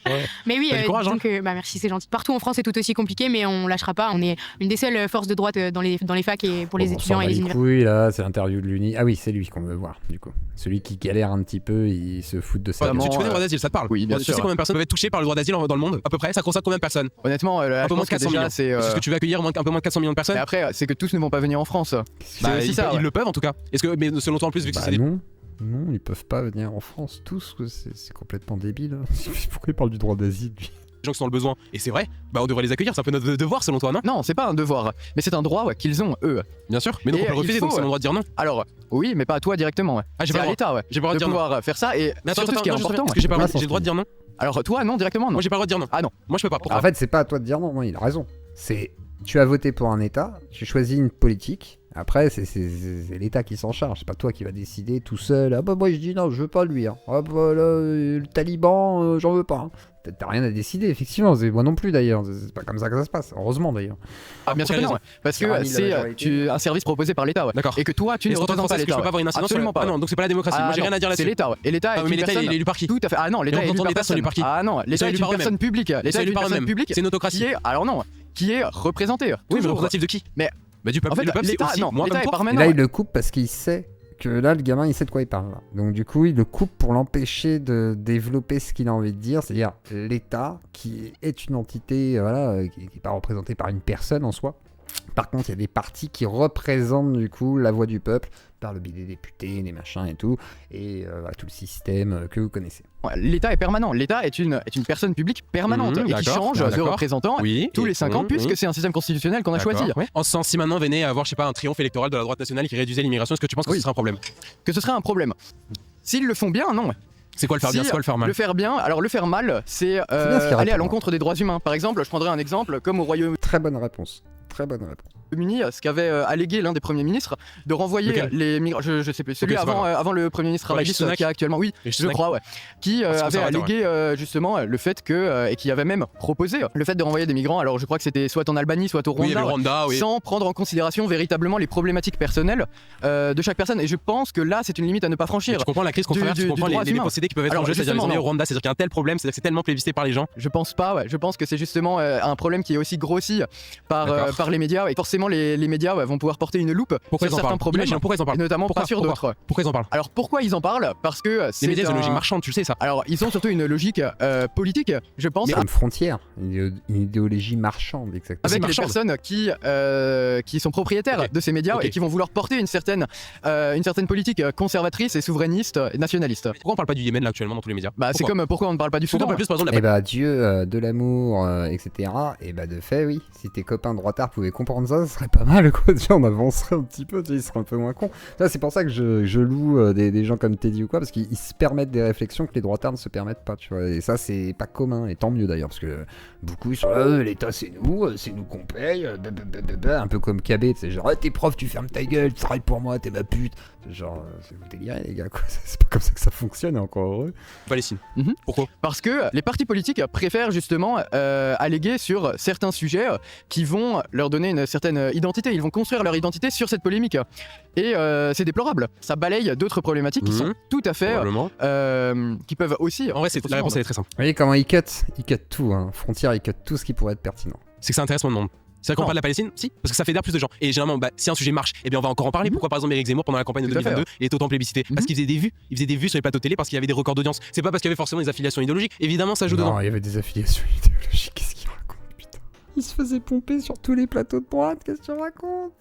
Ouais. Mais oui, courage, donc merci, c'est gentil. Partout en France, c'est tout aussi compliqué, mais on lâchera pas. On est une des seules forces de droite dans les facs et pour les étudiants et les universités. Oui, là, c'est l'interview de l'Uni. Ah oui, c'est lui qu'on veut voir, du coup. Celui qui galère un petit peu, il se fout de ça. Tu connais le droit d'asile, ça te parle? Oui, bien sûr. Tu sais combien de personnes peuvent être touchées par le droit d'asile dans le monde? À peu près, ça concerne combien de personnes? Honnêtement, un peu moins de 400 millions. C'est ce que tu veux accueillir, un peu moins de 400 millions de personnes? Et après, c'est que tous ne vont pas venir en France. Bah, ils le peuvent en tout cas. Est-ce que, mais selon toi en plus, vu que c'est des... Non, ils peuvent pas venir en France tous, c'est complètement débile. Pourquoi il parle du droit d'asile, lui? gens qui sont dans le besoin, et c'est vrai, bah on devrait les accueillir, c'est un peu notre devoir selon toi, non? Non, c'est pas un devoir, mais c'est un droit qu'ils ont, eux. Bien sûr, mais donc on peut le refuser, donc c'est le droit de dire non. Alors, oui, mais pas à toi directement. Ah, j'ai pas à l'État, j'ai pas le droit de dire pouvoir faire ça, et mais surtout ce qui est important. Est-ce que j'ai le droit de dire non? Alors toi, non, directement, non. Moi j'ai pas le droit de dire non. Ah non. Moi je peux pas. En fait, c'est pas à toi de dire non, il a raison. C'est... Tu as voté pour un État, tu choisis une politique, après c'est l'État qui s'en charge, c'est pas toi qui va décider tout seul. Ah bah moi je dis non, je veux pas lui. Hein. Ah bah là, le Taliban, j'en veux pas. Hein. T'as rien à décider, effectivement, moi non plus d'ailleurs, c'est pas comme ça que ça se passe, heureusement d'ailleurs. Ah bien sûr que non, parce que c'est un service proposé par l'État, d'accord. Et que toi tu ne représentes pas l'État. Je peux pas avoir une incidence. Absolument pas. Ah non, donc c'est pas la démocratie, moi j'ai rien à dire là-dessus. C'est l'État, et l'État est élu par qui? Tout à fait. Ah non, l'État est élu par qui? Ah non, l'État est une personne publique. L'État est une personne publique. C'est une autocratie. Alors non, qui est représenté. Oui, mais représentatif de qui? Mais du peuple. En fait, le peuple, l'État, non, moi l'État est permanent. Là, il le coupe parce qu'il sait que là, le gamin, il sait de quoi il parle. Là. Donc, du coup, il le coupe pour l'empêcher de développer ce qu'il a envie de dire, c'est-à-dire l'État, qui est une entité voilà, qui n'est pas représentée par une personne en soi. Par contre, il y a des partis qui représentent du coup la voix du peuple par le biais des députés, des machins et tout le système que vous connaissez. L'État est permanent. L'État est une personne publique permanente et qui change de représentant tous les 5 ans puisque c'est un système constitutionnel qu'on a choisi. En ce sens, si maintenant venait à avoir, je sais pas, un triomphe électoral de la droite nationale qui réduisait l'immigration, est-ce que tu penses que ce serait un problème? Que ce serait un problème. S'ils le font bien, non. C'est quoi le faire bien, c'est quoi le faire mal? Le faire bien, alors le faire mal, c'est aller à l'encontre des droits humains. Par exemple, je prendrais un exemple comme au Royaume-Uni. Très bonne réponse. Très bonne réponse. Ce qu'avait allégué l'un des premiers ministres de renvoyer les migrants, je sais plus, celui avant le premier ministre Ravagis qui a actuellement, je crois, qui avait allégué justement le fait que, et qui avait même proposé le fait de renvoyer des migrants, alors je crois que c'était soit en Albanie, soit au Rwanda, sans prendre en considération véritablement les problématiques personnelles de chaque personne, et je pense que là c'est une limite à ne pas franchir. Tu comprends la crise qu'on traverse, tu comprends les procédés qui peuvent être en jeu, c'est-à-dire les envoyer au Rwanda, c'est-à-dire qu'il y a un tel problème, c'est-à-dire que c'est tellement plébiscité par les gens. Je pense pas, je pense que c'est justement un problème qui est aussi grossi par les médias, et forcément les médias vont pouvoir porter une loupe sur certains problèmes, pourquoi ils en parlent, et notamment pas sur d'autres. Pourquoi ils en parlent? Alors pourquoi ils en parlent? Parce que les médias ont une logique marchande, tu le sais ça. Alors ils ont surtout une logique politique, je pense. Comme frontière, une idéologie marchande, exactement. Avec les personnes qui sont propriétaires de ces médias et qui vont vouloir porter une certaine politique conservatrice et souverainiste et nationaliste. Pourquoi on parle pas du Yémen là actuellement dans tous les médias? C'est comme pourquoi on ne parle pas du Soudan? Et bah Dieu, de l'amour, etc. Et bah de fait, oui. Si tes copains droitards pouvaient comprendre ça, ce serait pas mal quoi. Déjà, on avancerait un petit peu, ils seraient un peu moins cons. C'est pour ça que je loue des gens comme Teddy ou quoi, parce qu'ils se permettent des réflexions que les droitards ne se permettent pas, tu vois. Et ça, c'est pas commun, et tant mieux d'ailleurs, parce que beaucoup ils sont là, l'État c'est nous qu'on paye, un peu comme KB, c'est genre t'es prof, tu fermes ta gueule, tu travailles pour moi, t'es ma pute. Genre, vous délirez les gars, quoi. C'est pas comme ça que ça fonctionne, encore heureux. Palestine. Pourquoi? Parce que les partis politiques préfèrent justement alléguer sur certains sujets qui vont leur donner une certaine identité. Ils vont construire leur identité sur cette polémique. Et c'est déplorable. Ça balaye d'autres problématiques qui sont tout à fait... qui peuvent aussi... En vrai, la réponse elle est très simple. Vous voyez comment ils cut tout, hein. Frontière, ils cut tout ce qui pourrait être pertinent. C'est que ça intéresse moins de monde. C'est vrai qu'on parle de la Palestine? Si, parce que ça fédère plus de gens. Et généralement, si un sujet marche, eh bien on va encore en parler. Pourquoi par exemple Éric Zemmour pendant la campagne de 2022 il est autant plébiscité? Parce qu'il faisait des vues. Il faisait des vues sur les plateaux télé parce qu'il y avait des records d'audience. C'est pas parce qu'il y avait forcément des affiliations idéologiques. Évidemment, ça joue dedans. Non, il y avait des affiliations idéologiques. Qu'est-ce qu'il raconte, putain? Il se faisait pomper sur tous les plateaux de droite. Qu'est-ce que tu racontes?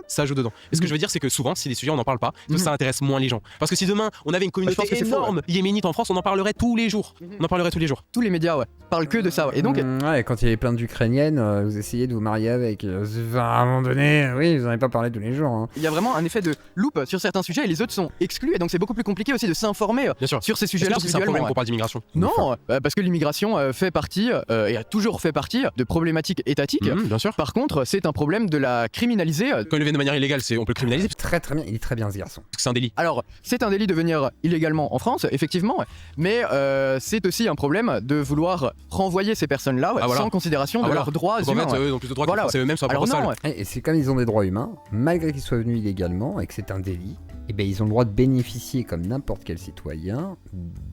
Ça joue dedans. Et ce que je veux dire, c'est que souvent, si les sujets on n'en parle pas, ça intéresse moins les gens. Parce que si demain on avait une communauté énorme yéménite en France, on en parlerait tous les jours. On en parlerait tous les jours. Tous les médias, parlent que de ça. Et donc, quand il y avait plein d'Ukrainiennes, vous essayez de vous marier avec. À un moment donné, oui, vous n'en avez pas parlé tous les jours. Hein. Il y a vraiment un effet de loupe sur certains sujets et les autres sont exclus. Et donc, c'est beaucoup plus compliqué aussi de s'informer sur ces sujets-là. C'est un problème qu'on parle d'immigration. Non, parce que l'immigration fait partie et a toujours fait partie de problématique étatique. Bien sûr. Par contre, c'est un problème de la criminaliser. Quand il vient de manière illégale, on peut le criminaliser. Très bien, il est très bien ce garçon. C'est un délit. Alors, c'est un délit de venir illégalement en France, effectivement, mais c'est aussi un problème de vouloir renvoyer ces personnes-là sans considération de leurs droits humains. En fait, eux, ils ont plus de droits que les Français eux-mêmes sur la propre sol. Et c'est comme ils ont des droits humains, malgré qu'ils soient venus illégalement et que c'est un délit, et ben ils ont le droit de bénéficier, comme n'importe quel citoyen,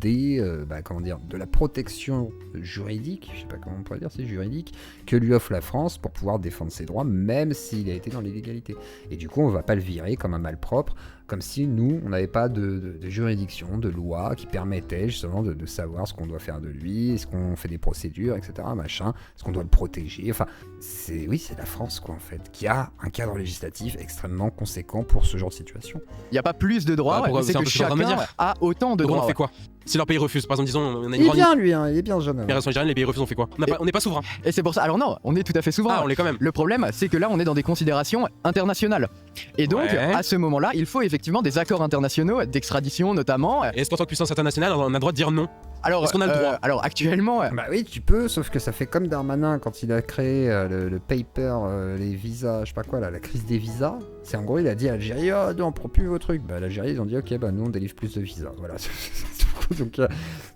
de la protection juridique, je sais pas comment on pourrait dire, c'est juridique, que lui offre la France pour pouvoir défendre ses droits, même s'il a été dans l'illégalité. Et du coup, on va pas le virer comme un malpropre, comme si nous, on n'avait pas de juridiction, de loi qui permettait justement de savoir ce qu'on doit faire de lui, est-ce qu'on fait des procédures, etc., machin, est-ce qu'on doit le protéger, enfin, c'est la France, quoi, en fait, qui a un cadre législatif extrêmement conséquent pour ce genre de situation. Il n'y a pas plus de droits, c'est que chacun a autant de droits. On fait quoi si leur pays refuse? Par exemple, disons, on a une il est bien, lui, hein, il est bien jeune. Migration algérienne, les pays refusent, on fait quoi? On n'est pas souverain. Et c'est pour ça, alors non, on est tout à fait souverain. Ah, on l'est quand même. Le problème, c'est que là, on est dans des considérations internationales. Et donc, à ce moment-là, il faut effectivement des accords internationaux, d'extradition notamment. Et est-ce qu'en tant que puissance internationale, on a le droit de dire non? Alors, est-ce qu'on a le droit? Alors actuellement... Bah oui, tu peux, sauf que ça fait comme Darmanin quand il a créé le paper, les visas, je sais pas quoi, là, la crise des visas. C'est en gros, il a dit à l'Algérie, oh non, on prend plus vos trucs. Bah l'Algérie, ils ont dit, ok, bah nous on délivre plus de visas. Voilà. Donc,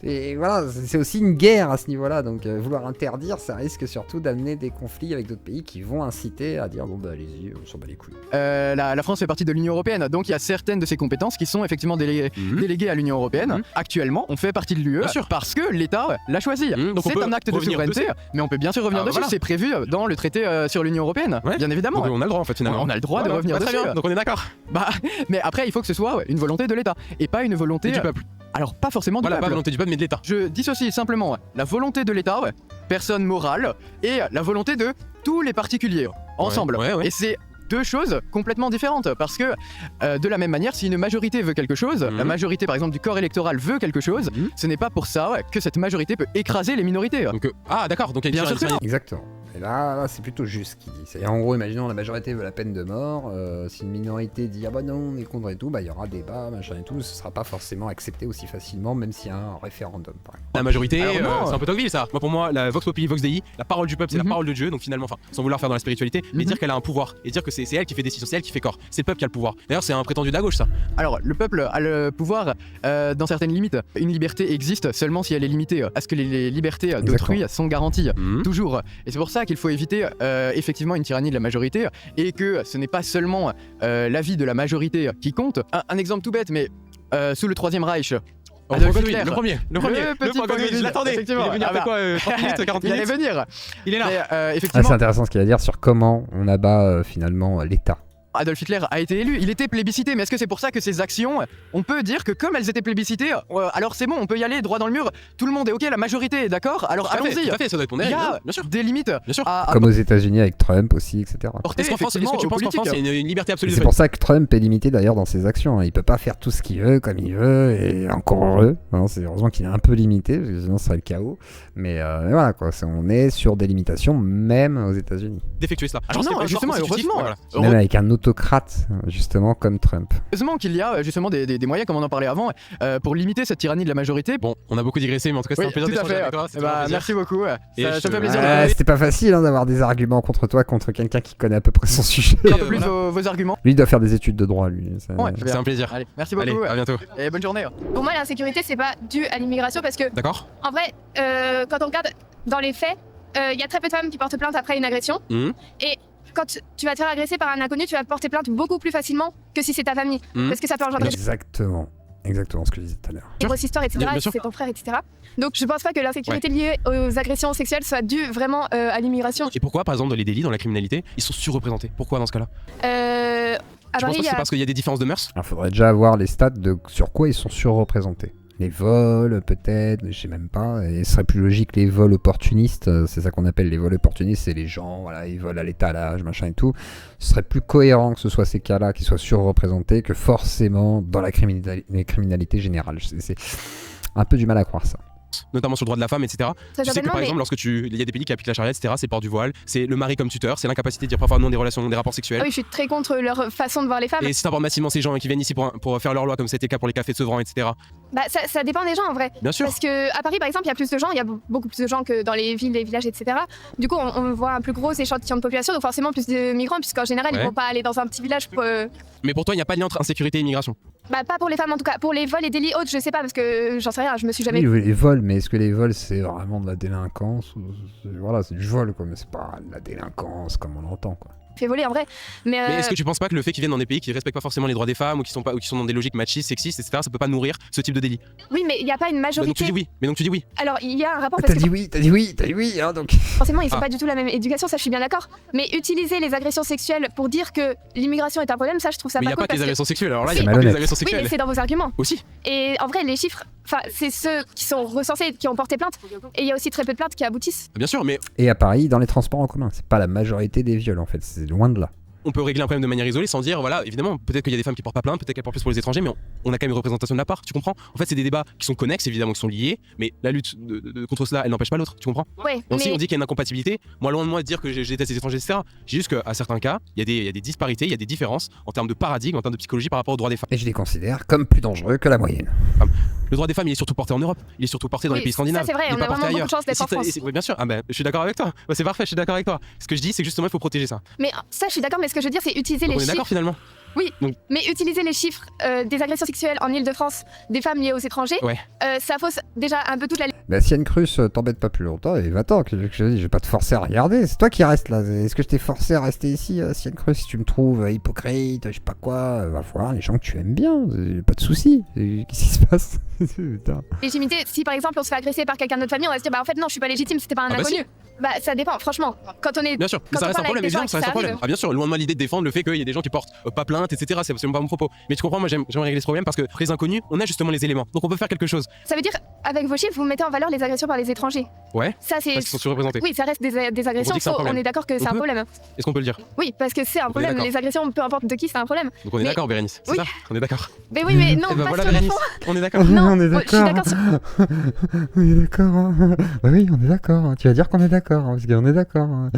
et voilà, c'est aussi une guerre à ce niveau-là. Donc vouloir interdire, ça risque surtout d'amener des conflits avec d'autres pays qui vont inciter à dire, bon bah allez-y, on s'en bat les couilles. La France fait partie de l'Union Européenne, donc il y a certaines de ses compétences qui sont effectivement déléguées à l'Union Européenne. Actuellement, on fait partie de l'UE parce que l'État l'a choisi. C'est un acte de souveraineté, mais on peut bien sûr revenir dessus. Voilà. C'est prévu dans le traité sur l'Union Européenne, bien évidemment. Donc on a le droit en fait finalement. On a le droit de revenir dessus. Très bien, donc on est d'accord. Bah, mais après, il faut que ce soit une volonté de l'État et pas une volonté du peuple. Alors pas forcément du peuple. Pas la volonté du peuple, mais de l'État. Je dissocie simplement la volonté de l'État, personne morale, et la volonté de tous les particuliers ensemble. Et c'est deux choses complètement différentes parce que de la même manière, si une majorité veut quelque chose, la majorité par exemple du corps électoral veut quelque chose, ce n'est pas pour ça que cette majorité peut écraser les minorités. Donc, d'accord, donc il y a bien sûr. Exactement. Et là c'est plutôt juste ce qu'il dit. C'est-à-dire, en gros, imaginons la majorité veut la peine de mort, si une minorité dit ah bah non on est contre et tout, bah il y aura débat, machin et tout, ce sera pas forcément accepté aussi facilement, même s'il y a un référendum par exemple. La majorité, c'est un peu Tocqueville ça. Moi pour moi, la Vox Populi, Vox Dei, la parole du peuple c'est la parole de Dieu, donc finalement, sans vouloir faire dans la spiritualité, mais dire qu'elle a un pouvoir et dire que c'est elle qui fait décision, c'est elle qui fait corps, c'est le peuple qui a le pouvoir. D'ailleurs c'est un prétendu de la gauche ça. Alors le peuple a le pouvoir dans certaines limites. Une liberté existe seulement si elle est limitée à ce que les libertés d'autrui sont garanties, toujours. Et c'est pour ça qu'il faut éviter effectivement une tyrannie de la majorité et que ce n'est pas seulement l'avis de la majorité qui compte. Un exemple tout bête, mais sous le Troisième Reich, le premier, je l'attendais. Il allait venir après quoi 30 minutes, 40 minutes. Il allait venir. Il est là. Effectivement. C'est intéressant ce qu'il va dire sur comment on abat finalement l'État. Adolf Hitler a été élu, il était plébiscité, mais est-ce que c'est pour ça que ses actions, on peut dire que comme elles étaient plébiscitées, alors c'est bon, on peut y aller droit dans le mur, tout le monde est ok, la majorité est d'accord, alors allons-y. Tout à fait, ça doit être pondéré, il y a bien sûr. des limites. Bien sûr. Comme aux États-Unis avec Trump aussi, etc. Est-ce qu'en France, est-ce que tu penses qu'en France, il y a une liberté absolue? C'est pour ça que Trump est limité d'ailleurs dans ses actions. Il peut pas faire tout ce qu'il veut, comme il veut, et encore heureux. C'est heureusement qu'il est un peu limité, parce que sinon ce serait le chaos. Mais voilà, quoi. On est sur des limitations, même aux États-Unis. Défectueux cela. Alors non, justement, heureusement. Même avec un autocrate, justement, comme Trump. Heureusement qu'il y a justement des moyens, comme on en parlait avant, pour limiter cette tyrannie de la majorité. Bon, on a beaucoup digressé, mais en tout cas, c'était un plaisir d'échanger avec toi. Merci beaucoup. Ça fait plaisir. C'était pas facile d'avoir des arguments contre toi, contre quelqu'un qui connaît à peu près son sujet. Un peu plus vos arguments. Lui, il doit faire des études de droit, lui. C'est un plaisir. Allez, merci beaucoup. Allez, à bientôt. Et bonne journée. Pour moi, l'insécurité, c'est pas dû à l'immigration parce que, d'accord, en vrai, quand on regarde dans les faits, il y a très peu de femmes qui portent plainte après une agression. Et quand tu vas te faire agresser par un inconnu, tu vas porter plainte beaucoup plus facilement que si c'est ta famille. Parce que ça peut engendrer exactement ce que je disais tout à l'heure. Des grosses histoires, etc. Si c'est ton frère, etc. Donc je pense pas que l'insécurité liée aux agressions sexuelles soit due vraiment à l'immigration. Et pourquoi, par exemple, dans les délits, dans la criminalité, ils sont surreprésentés? Pourquoi dans ce cas-là? Tu penses que c'est parce qu'il y a des différences de mœurs? Il faudrait déjà avoir les stats sur quoi ils sont surreprésentés. Les vols, peut-être, je sais même pas. Et ce serait plus logique les vols opportunistes. C'est ça qu'on appelle les vols opportunistes. C'est les gens, voilà, ils volent à l'étalage, machin et tout. Ce serait plus cohérent que ce soit ces cas-là qui soient surreprésentés que forcément dans la criminalité générale. C'est un peu du mal à croire ça. Notamment sur le droit de la femme, etc. Tu sais que par exemple, lorsque il y a des pays qui appliquent la charia, etc., c'est le port du voile, c'est le mari comme tuteur, c'est l'incapacité de dire parfois non des relations, des rapports sexuels. Ah oui, je suis très contre leur façon de voir les femmes. Et si t'importes massivement ces gens qui viennent ici pour faire leur loi, comme c'était le cas pour les cafés de Sevran, etc., Bah ça dépend des gens en vrai. Bien sûr. Parce que à Paris par exemple il y a plus de gens, il y a beaucoup plus de gens que dans les villes, les villages, etc. Du coup on voit un plus gros échantillon de population, donc forcément plus de migrants, puisqu'en général ils vont pas aller dans un petit village pour... Mais pour toi il n'y a pas de lien entre insécurité et immigration? Bah pas pour les femmes en tout cas, pour les vols et délits autres je sais pas parce que j'en sais rien, je me suis jamais... Oui, les vols, mais est-ce que les vols c'est vraiment de la délinquance Voilà, c'est du vol quoi, mais c'est pas de la délinquance comme on l'entend quoi. Fait voler en vrai. Mais est-ce que tu penses pas que le fait qu'ils viennent dans des pays qui respectent pas forcément les droits des femmes ou qui sont dans des logiques machistes, sexistes, etc., ça peut pas nourrir ce type de délit? Oui, mais il n'y a pas une majorité. Donc tu dis oui. Mais donc tu dis oui. Alors il y a un rapport. T'as dit oui, hein, donc. Forcément, ils ont pas du tout la même éducation, ça je suis bien d'accord. Mais utiliser les agressions sexuelles pour dire que l'immigration est un problème, ça je trouve ça pas cool. Mais il y a pas que les agressions sexuelles. Alors là, il y a pas que les agressions sexuelles. Oui, mais c'est dans vos arguments. Aussi. Et en vrai, les chiffres, c'est ceux qui sont recensés, qui ont porté plainte. Et il y a aussi très peu de plaintes qui aboutissent. Bien sûr, mais. Et à Paris, dans les transports en commun, c'est pas la majorité des viols en fait, c'est loin de là. On peut régler un problème de manière isolée sans dire, voilà, évidemment, peut-être qu'il y a des femmes qui portent pas plainte, peut-être qu'elles portent plus pour les étrangers, mais on a quand même une représentation de la part, tu comprends? En fait, c'est des débats qui sont connexes, évidemment, qui sont liés, mais la lutte contre cela, elle n'empêche pas l'autre, tu comprends? Ouais, donc si on dit qu'il y a une incompatibilité, moi, loin de moi de dire que je déteste les étrangers, etc., j'ai juste qu'à certains cas, il y a des disparités, il y a des différences en termes de paradigme, en termes de psychologie par rapport aux droits des femmes. Et je les considère comme plus dangereux que la moyenne. Le droit des femmes, il est surtout porté en Europe, il est surtout porté dans les pays scandinaves. Ça c'est vrai, on a vraiment beaucoup de chance d'être en France. Oui, bien sûr, je suis d'accord avec toi. C'est parfait, je suis d'accord avec toi. Ce que je dis, c'est que justement, il faut protéger ça. Mais ça, je suis d'accord, mais ce que je veux dire, c'est utiliser les chiffres. On est d'accord finalement. Oui, mais utiliser les chiffres des agressions sexuelles en Ile-de-France des femmes liées aux étrangers, ça fausse déjà un peu toute la... Bah si Anne Crus t'embête pas plus longtemps, et va-t'en, je vais pas te forcer à regarder, c'est toi qui restes là. Est-ce que je t'ai forcé à rester ici, Sienne Crus? Si tu me trouves hypocrite, je sais pas quoi, va voir les gens que tu aimes bien, pas de soucis. Qu'est-ce qui se passe? Légitimité, si par exemple on se fait agresser par quelqu'un de notre famille, on va se dire bah en fait non, je suis pas légitime, c'était pas un inconnu. Bah ça dépend, franchement. Quand on est... Bien sûr, mais ça reste un problème, évidemment, ça reste un problème. Ah bien sûr, loin de moi l'idée de défendre le fait qu'il y ait des gens qui portent pas plainte, etc. C'est absolument pas mon propos. Mais tu comprends, moi j'aimerais régler ce problème parce que pour les inconnus, on a justement les éléments. Donc on peut faire quelque chose. Ça veut dire, avec vos chiffres, vous mettez en valeur les agressions par les étrangers. Ouais. Ça c'est... Parce qu'ils sont surreprésentés. Oui, ça reste des agressions, on est d'accord que c'est un problème. Est-ce qu'on peut le dire? Oui, parce que c'est un problème, les agressions, peu importe de qui, c'est un problème. Donc on est d'accord, Bérénice, c'est ça? On est d'accord. Mais oui, mais non, pas sur le fond. On est d'accord. Non, on est d'accord. Je suis d'accord sur... On est d'accord. Bah oui, on est d'accord. Tu vas dire qu'on est d'accord, parce qu'on est d'accord.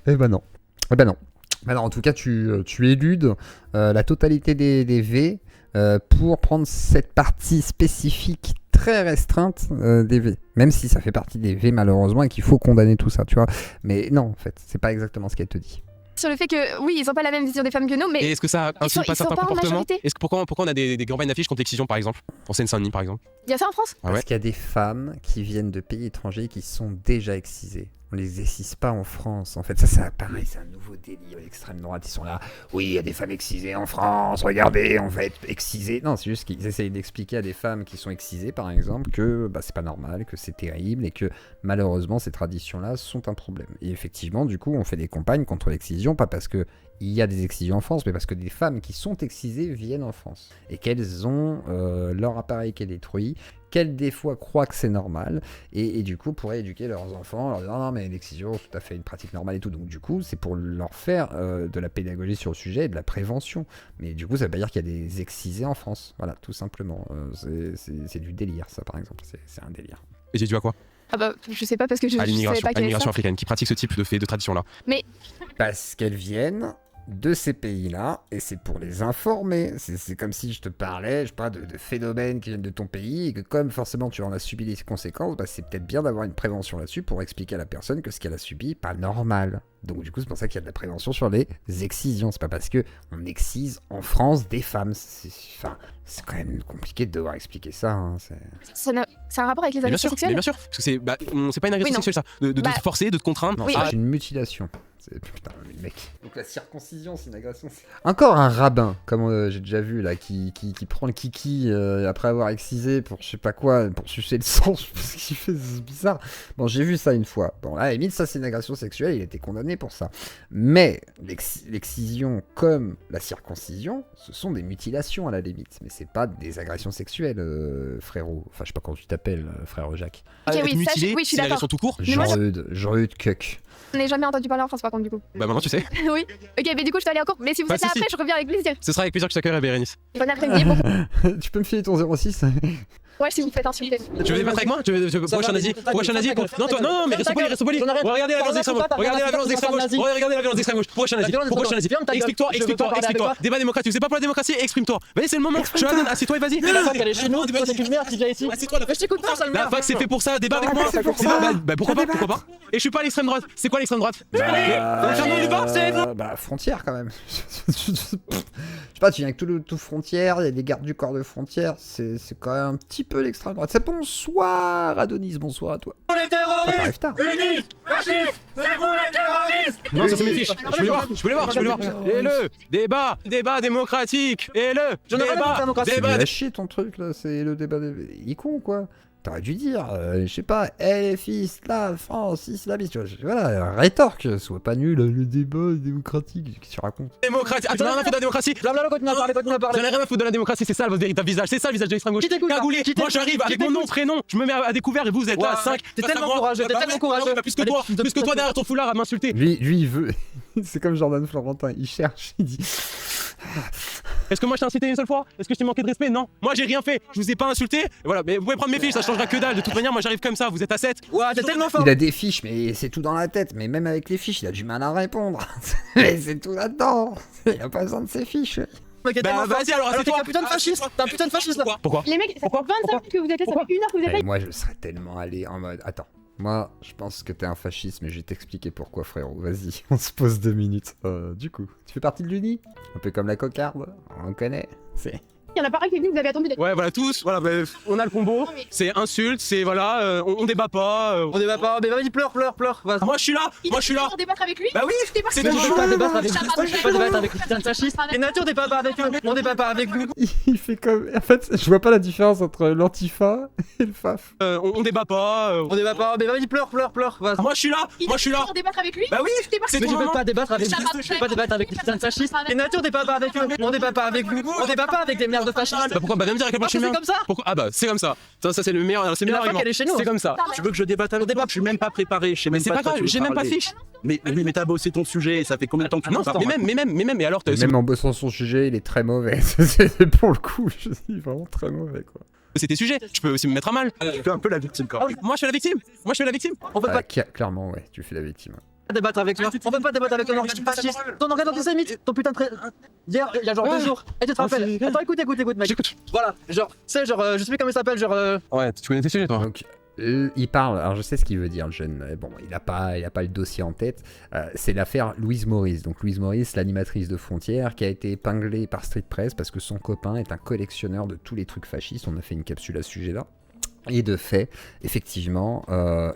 Eh ben non. Bah non, en tout cas, tu éludes la totalité des V pour prendre cette partie spécifique très restreinte des V. Même si ça fait partie des V malheureusement et qu'il faut condamner tout ça, tu vois. Mais non, en fait, c'est pas exactement ce qu'elle te dit. Sur le fait que, oui, ils ont pas la même vision des femmes que nous, mais... Et est-ce que ça insulte pas certains comportements? Pourquoi on a des campagnes d'affiches contre l'excision, par exemple? En Seine-Saint-Denis, par exemple. Il y a ça en France? Parce qu'il y a des femmes qui viennent de pays étrangers qui sont déjà excisées. On les excise pas en France. En fait, ça pareil, c'est un nouveau délire. L'extrême droite, ils sont là. Oui, il y a des femmes excisées en France. Regardez, on va être excisés. Non, c'est juste qu'ils essayent d'expliquer à des femmes qui sont excisées, par exemple, que c'est pas normal, que c'est terrible et que malheureusement ces traditions-là sont un problème. Et effectivement, du coup, on fait des campagnes contre l'excision, pas parce que il y a des excisions en France, mais parce que des femmes qui sont excisées viennent en France et qu'elles ont leur appareil qui est détruit, qu'elles des fois croient que c'est normal et du coup pourraient éduquer leurs enfants, leur dire non mais l'excision c'est tout à fait une pratique normale et tout. Donc du coup c'est pour leur faire de la pédagogie sur le sujet et de la prévention. Mais du coup ça veut pas dire qu'il y a des excisés en France. Voilà, tout simplement. C'est du délire ça par exemple. C'est un délire. Et j'ai dû à quoi? Ah bah je sais pas parce que je savais pas à l'immigration africaine qui pratique ce type de tradition là. Mais parce qu'elles viennent de ces pays-là, et c'est pour les informer. C'est comme si je te parlais, je sais pas, de phénomènes qui viennent de ton pays, et que comme forcément tu en as subi les conséquences, c'est peut-être bien d'avoir une prévention là-dessus pour expliquer à la personne que ce qu'elle a subi n'est pas normal. Donc du coup c'est pour ça qu'il y a de la prévention sur les excisions. C'est pas parce que on excise en France des femmes. C'est quand même compliqué de devoir expliquer ça. Hein. C'est un rapport avec les agressions sexuelles? Mais bien sûr, parce que c'est pas une agression sexuelle ça, de te forcer, de te contraindre. Non, c'est une mutilation. Putain, le mec. Donc la circoncision, c'est une agression. Encore un rabbin, comme j'ai déjà vu là, qui prend le kiki après avoir excisé pour je sais pas quoi, pour sucer le sang, je sais pas ce qu'il fait, c'est bizarre. Bon, j'ai vu ça une fois. Bon, là, à la limite, ça c'est une agression sexuelle, il a été condamné pour ça. Mais l'excision comme la circoncision, ce sont des mutilations à la limite. Mais c'est pas des agressions sexuelles, frérot. Enfin, je sais pas comment tu t'appelles, frère Jacques. Ok, oui, ça, je suis d'accord. Tout court. Jean-Eudes Cuck. On n'est jamais entendu parler en France par contre du coup. Bah maintenant tu sais. Oui. Ok, mais du coup je dois aller en cours. Mais si vous êtes là après, je reviens avec plaisir. Ce sera avec plaisir que je t'accueillerai, Bérénice. Bon après-midi. Tu peux me filer ton 06? Ouais, si vous faites insulter. Tu veux débattre avec moi? Pourquoi je suis un nazi? Pourquoi je suis un nazi? Non, mais reste poli. Regardez la violence d'extrême gauche. Regardez la violence d'extrême gauche. Regardez la violence d'extrême gauche. Pourquoi je suis un nazi? Explique-toi. Débat démocratique. C'est pas pour la démocratie, explique-toi. Vas-y, c'est le moment. Jonathan, assieds-toi et vas-y. La fac, elle est chez nous, toi, t'es une merde, tu viens ici. Assieds-toi, je t'écoute pas, sale merde. La fac, c'est fait pour ça. Débat avec moi. Bah pourquoi pas? Et je suis pas à l'extrême droite. C'est quoi l'extrême droite? Bah, frontière quand même. Je sais pas, tu viens avec tout frontière, il y a des gardes du corps de frontière, c'est quand même un petit peu l'extrême droite. C'est bonsoir Adonis, bonsoir à toi. Les terroristes unis, fascistes, c'est vous les terroristes. Non, ça c'est mes fiches. Je voulais voir. Et le débat démocratique. Et le débat. Il a chier ton truc là, c'est le débat. Il est con quoi. T'aurais dû dire, je sais pas, LFI, France, islamiste, tu vois, voilà, rétorque, sois pas nul, le débat démocratique, qu'est-ce que tu racontes? Démocratie, t'en as rien à foutre de la démocratie. Continue à parler. J'en ai rien à foutre de la démocratie, c'est ça votre véritable visage, c'est ça le visage de l'extrême gauche. Cagoulé, moi j'arrive avec mon nom, prénom, je me mets à découvert et vous êtes là, 5. T'es tellement courageux, Plus que toi derrière ton foulard à m'insulter. Lui, il veut, c'est comme Jordan Florentin, il cherche, il dit... Est-ce que moi je t'ai insulté une seule fois? Est-ce que je t'ai manqué de respect? Non. Moi j'ai rien fait. Je vous ai pas insulté. Voilà, mais vous pouvez prendre mes fiches, ça changera que dalle. De toute manière, moi j'arrive comme ça. Vous êtes à 7. Ouais, t'es tellement fort. Il a des fiches, mais c'est tout dans la tête. Mais même avec les fiches, il a du mal à répondre. Mais c'est tout là-dedans. Il a pas besoin de ses fiches. Bah vas-y alors, assieds-toi. T'es un putain de fasciste là. Pourquoi? Les mecs, ça fait 25 minutes que vous êtes là, ça fait 1 heure que vous êtes là. Moi, je serais tellement allé en mode... Attends. Moi, je pense que t'es un fasciste, mais je vais t'expliquer pourquoi, frérot. Vas-y, on se pose 2 minutes. Du coup, tu fais partie de l'Uni? Un peu comme la cocarde, on connaît. C'est... Il y en a pas un qui est venu, vous avez attendu d'être... Ouais, voilà, tous. Voilà, bah, on a le combo. C'est insulte, c'est voilà, on débat pas. On débat pas, mais vas-y, pleure. Vas-y. Moi je suis là. Pour débattre avec lui? Bah oui, c'est je peux pas débattre avec lui. Je peux pas débattre avec lui, putain de fasciste. Et nature, on débat pas avec eux. On débat pas avec nous. Il fait comme... En fait, je vois pas la différence entre l'antifa et le FAF. On débat pas. On débat pas, mais vas-y, pleure. Vas-y. Moi je suis là. Pour débattre avec lui? Bah oui, c'est je peux pas débattre avec lui. Je peux pas débattre avec les putains de fascistes. Et nature, on débat pas avec eux. On débat pas avec nous. On débat pas avec des merdes de fascistes. Bah pourquoi? Bah viens me dire à quel point je suis bien. C'est comme ça. Pourquoi? Ah bah c'est comme ça. Ça c'est le meilleur argument. C'est comme ça. Tu veux que je débatte avec toi? Je suis même pas préparé. Mais c'est pas grave, j'ai même pas de fiche. Mais t'as bossé ton sujet, ça fait combien de temps que tu non, mais même, et alors même en bossant son sujet, il est très mauvais. C'est pour le coup, je suis vraiment très mauvais quoi. C'est tes sujets, je peux aussi me mettre à mal. Tu fais un peu la victime quand même. Moi je fais la victime. On peut pas clairement ouais, tu fais la victime. Débattre avec toi. On peut pas débattre avec un organisme fasciste. Ton organe antisémite, ton putain de hier, il y a genre 2 jours. Et tu te rappelles? Attends, écoute mec. J'écoute. Voilà, genre, c'est genre, je sais plus comment il s'appelle, genre. Ouais, tu connais tes sujets toi. Donc, il parle, alors je sais ce qu'il veut dire le jeune, mais bon, il a pas le dossier en tête. C'est l'affaire Louise Maurice. Donc Louise Maurice, l'animatrice de Frontières, qui a été épinglée par Street Press parce que son copain est un collectionneur de tous les trucs fascistes. On a fait une capsule à ce sujet-là. Et de fait, effectivement,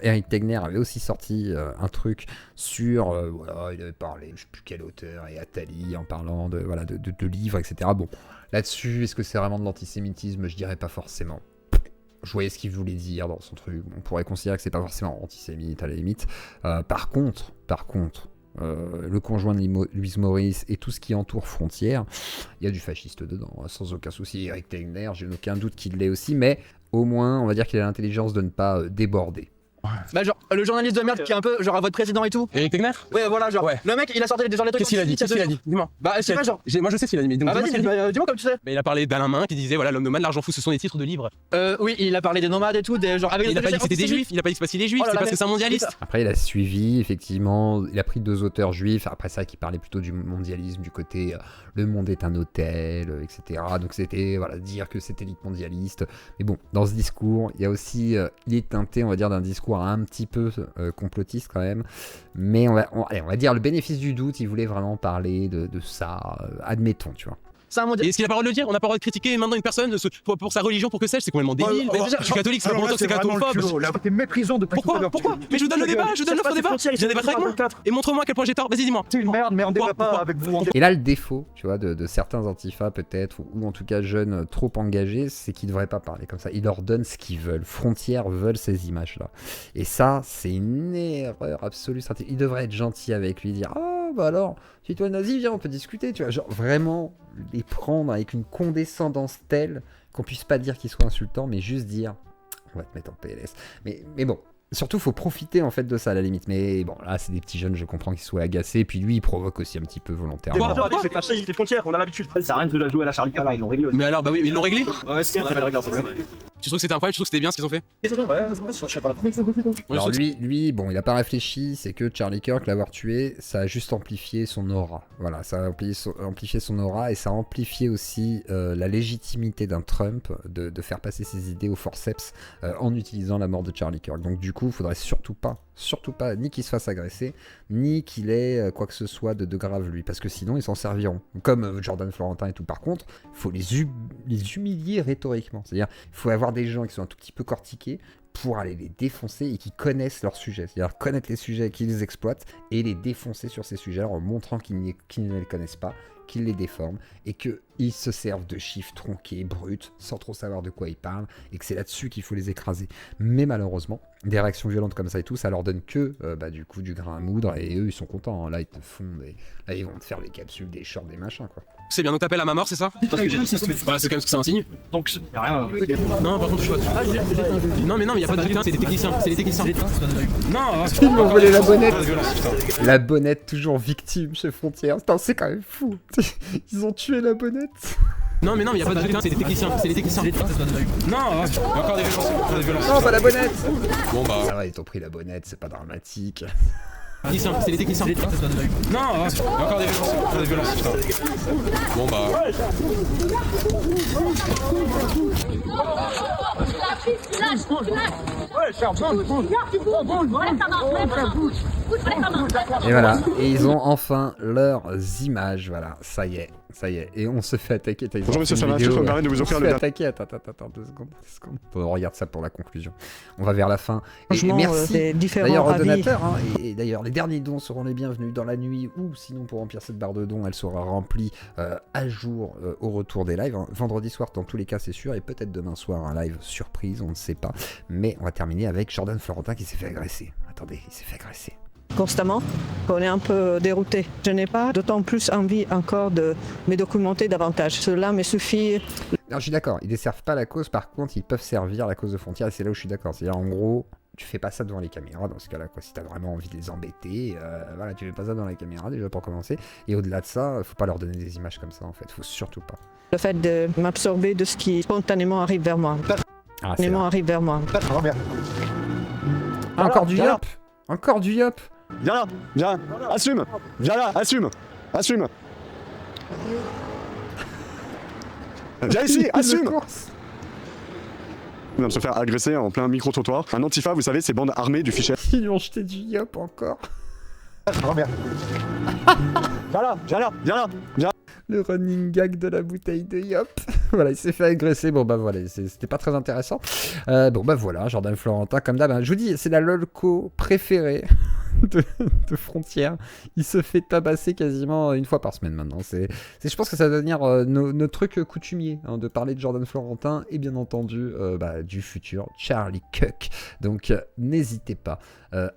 Eric Tegner avait aussi sorti un truc sur, voilà, il avait parlé, je sais plus quel auteur, et Attali, en parlant de livres, etc. Bon, là-dessus, est-ce que c'est vraiment de l'antisémitisme? Je dirais pas forcément. Je voyais ce qu'il voulait dire dans son truc. On pourrait considérer que c'est pas forcément antisémite à la limite. Par contre, le conjoint de Louise Maurice et tout ce qui entoure Frontières, il y a du fasciste dedans, sans aucun souci. Eric Tegner, j'ai aucun doute qu'il l'ait aussi, mais au moins, on va dire qu'il a l'intelligence de ne pas déborder. Bah genre, le journaliste de merde qui est un peu genre à votre président et tout. Eric Tegner? Ouais, voilà, genre, le mec, il a sorti des trucs. Qu'est-ce qu'il a dit? Dis-moi. Bah, c'est pas genre. Moi je sais ce qu'il a dit, mais bah vas-y, dis-moi comme tu sais. Mais il a parlé d'Alain Main qui disait, voilà, l'homme nomade, l'argent fou, ce sont des titres de livres. Oui, il a parlé des nomades et tout, des genre avec. Il a pas dit que c'était des juifs, il a pas dit que c'est parce qu'il est juif, c'est parce que c'est un mondialiste. Après, il a suivi, effectivement, il a pris 2 auteurs juifs, après ça, qui parlaient plutôt du mondialisme, du côté le monde est un hôtel, etc. Donc c'était, voilà, dire que c'était l'élite mondialiste. Mais bon, dans ce discours, il y a aussi, il est teinté, on va dire, d'un discours un petit peu complotiste quand même. Mais on va dire le bénéfice du doute, il voulait vraiment parler de ça, admettons, tu vois. Et est-ce qu'il a pas le droit de le dire? On n'a pas le droit de critiquer maintenant une personne pour sa religion, pour que sais-je, c'est complètement débile. Je suis catholique, c'est pas pour autant que c'est cathophobe. T'es méprisant de Pourquoi? Mais je vous donne le débat, je vous donne l'offre de débat. Viens débattre avec moi. Et montre-moi à quel point j'ai tort. Vas-y, dis-moi. C'est une merde, mais on débat pas avec vous. Et là, le défaut, tu vois, de certains antifas peut-être, ou en tout cas jeunes trop engagés, c'est qu'ils devraient pas parler comme ça. Ils leur donnent ce qu'ils veulent. Frontières veulent ces images-là. Et ça, c'est une erreur absolue. Ils devraient être gentils avec lui, dire « bah alors, si toi nazi, viens, on peut discuter. » Tu vois, genre vraiment les prendre avec une condescendance telle qu'on puisse pas dire qu'ils soient insultants, mais juste dire « on va te mettre en PLS ». Mais bon. Surtout, faut profiter en fait de ça à la limite. Mais bon, là, c'est des petits jeunes, je comprends qu'ils soient agacés. Puis lui, il provoque aussi un petit peu volontairement. C'est fasciste, les frontières, on a l'habitude. Ça arrête de la jouer à la Charlie Cala, ils l'ont réglé. Mais alors, bah oui, ils l'ont réglé. Ouais, c'est vrai, Tu trouves que c'était incroyable? Tu trouves que c'était bien ce qu'ils ont fait? Alors lui, bon, il a pas réfléchi, c'est que Charlie Kirk, l'avoir tué, ça a juste amplifié son aura. Voilà, ça a amplifié son aura et ça a amplifié aussi la légitimité d'un Trump de faire passer ses idées au forceps en utilisant la mort de Charlie Kirk. Donc du coup, il faudrait surtout pas, ni qu'il se fasse agresser, ni qu'il ait quoi que ce soit de grave lui, parce que sinon ils s'en serviront. Comme Jordan Florentin et tout. Par contre, il faut les humilier rhétoriquement. C'est-à-dire, il faut avoir des gens qui sont un tout petit peu cortiqués pour aller les défoncer et qui connaissent leur sujet. C'est-à-dire connaître les sujets qu'ils exploitent et les défoncer sur ces sujets en montrant qu'ils ne les connaissent pas, qu'ils les déforment et qu'ils se servent de chiffres tronqués, bruts, sans trop savoir de quoi ils parlent et que c'est là-dessus qu'il faut les écraser. Mais malheureusement, des réactions violentes comme ça et tout, ça leur donne que du coup du grain à moudre et eux ils sont contents. Hein. Là ils te font là ils vont te faire des capsules, des shorts, des machins quoi. C'est bien, donc t'appelles à ma mort, c'est ça? Voilà, c'est quand même ce que c'est un signe. Donc, y'a rien. Non, par contre, je suis pas. Non, mais y'a pas de putain, c'est des techniciens. Non, ils m'ont volé la bonnette. La bonnette, toujours victime chez Frontières. Putain, c'est quand même fou. Ils ont tué la bonnette. Non, y'a pas de putain, c'est des techniciens. Non, y'a encore des violences. Non, pas la bonnette. Bon bah. Ça va, ils t'ont pris la bonnette, c'est pas dramatique. C'est les techniciens. Non, encore des violences. Putain. Bon bah. Et voilà, et ils ont enfin leurs images, voilà, ça y est, et on se fait attaquer. Bonjour monsieur Chamin, je me permets de vous offrir le... attaquer, attends, 2 secondes. On regarde ça pour la conclusion. On va vers la fin. Franchement, et merci d'ailleurs aux donateurs, hein, et d'ailleurs les derniers dons seront les bienvenus dans la nuit, ou sinon pour remplir cette barre de dons, elle sera remplie à jour au retour des lives. Hein. Vendredi soir, dans tous les cas, c'est sûr, et peut-être demain soir, un live surprise, on ne sait pas. Mais on va terminer avec Jordan Florentin qui s'est fait agresser. Attendez, il s'est fait agresser. Constamment, on est un peu dérouté. Je n'ai pas d'autant plus envie encore de me documenter davantage. Cela me suffit. Alors, je suis d'accord, ils ne desservent pas la cause, par contre, ils peuvent servir la cause de Frontières, et c'est là où je suis d'accord. C'est-à-dire, en gros, tu fais pas ça devant les caméras dans ce cas-là, quoi. Si t'as vraiment envie de les embêter, voilà, tu fais pas ça devant les caméras, déjà pour commencer. Et au-delà de ça, faut pas leur donner des images comme ça, en fait, faut surtout pas. Le fait de m'absorber de ce qui spontanément arrive vers moi. Arrive vers moi. Ah, encore du yop. Encore du yop. Viens là, viens, assume. Viens là, assume. Viens ici, assume. On vient de se faire agresser en plein micro-trottoir. Un antifa, vous savez, ces bandes armées du fichier. Ils lui ont jeté du yop encore. Viens là. Le running gag de la bouteille de yop. Voilà, il s'est fait agresser. Bon bah voilà, c'était pas très intéressant. Bon bah voilà, Jordan Florentin, comme d'hab. Hein, je vous dis, c'est la lolco préférée de Frontières. Il se fait tabasser quasiment une fois par semaine maintenant. Je pense que ça va devenir notre truc coutumier, hein, de parler de Jordan Florentin et bien entendu du futur Charlie Kirk. Donc n'hésitez pas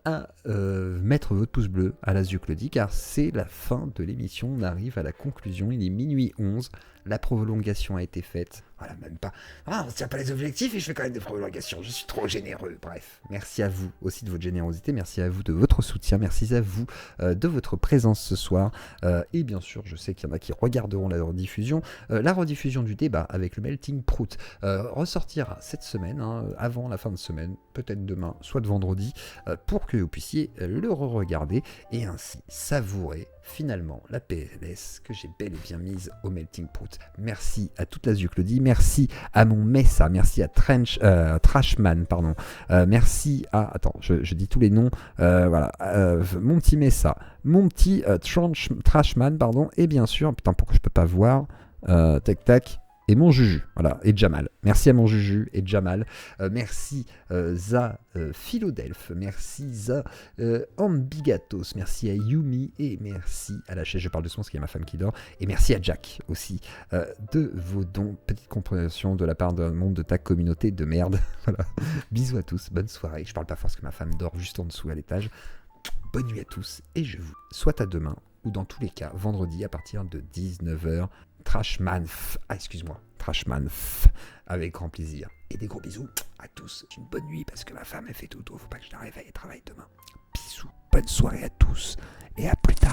à mettre votre pouce bleu à la Zuclodi, car c'est la fin de l'émission. On arrive à la conclusion. Il est minuit 11. La prolongation a été faite. Voilà, même pas. Ah, on ne tient pas les objectifs et je fais quand même des prolongations. Je suis trop généreux. Bref, merci à vous aussi de votre générosité. Merci à vous de votre soutien. Merci à vous de votre présence ce soir. Et bien sûr, je sais qu'il y en a qui regarderont la rediffusion. La rediffusion du débat avec le Melting Prout ressortira cette semaine, hein, avant la fin de semaine, peut-être demain, soit de vendredi, pour que vous puissiez le re-regarder et ainsi savourer finalement la PLS que j'ai bel et bien mise au Melting Prout. Merci à toute la Zuclodi, merci à mon Messa, merci à Trashman, pardon, merci à, attends, je dis tous les noms, voilà, mon petit Messa, mon petit Trashman, pardon, et bien sûr, putain, pourquoi je peux pas voir, tac, et mon Juju, voilà, et Jamal. Merci à mon Juju et Jamal. Merci Za Philodelphe. Merci Za Ambigatos. Merci à Yumi. Et merci à la chaise, je parle de son, parce qu'il y a ma femme qui dort. Et merci à Jack aussi de vos dons. Petite compréhension de la part d'un monde de ta communauté de merde. Voilà. Bisous à tous. Bonne soirée. Je parle pas fort parce que ma femme dort juste en dessous à l'étage. Bonne nuit à tous. Et je vous souhaite à demain, ou dans tous les cas, vendredi à partir de 19h. Trashman, avec grand plaisir. Et des gros bisous à tous. Une bonne nuit parce que ma femme elle fait tout. Faut pas que je la réveille et travaille demain. Bisous, bonne soirée à tous et à plus tard.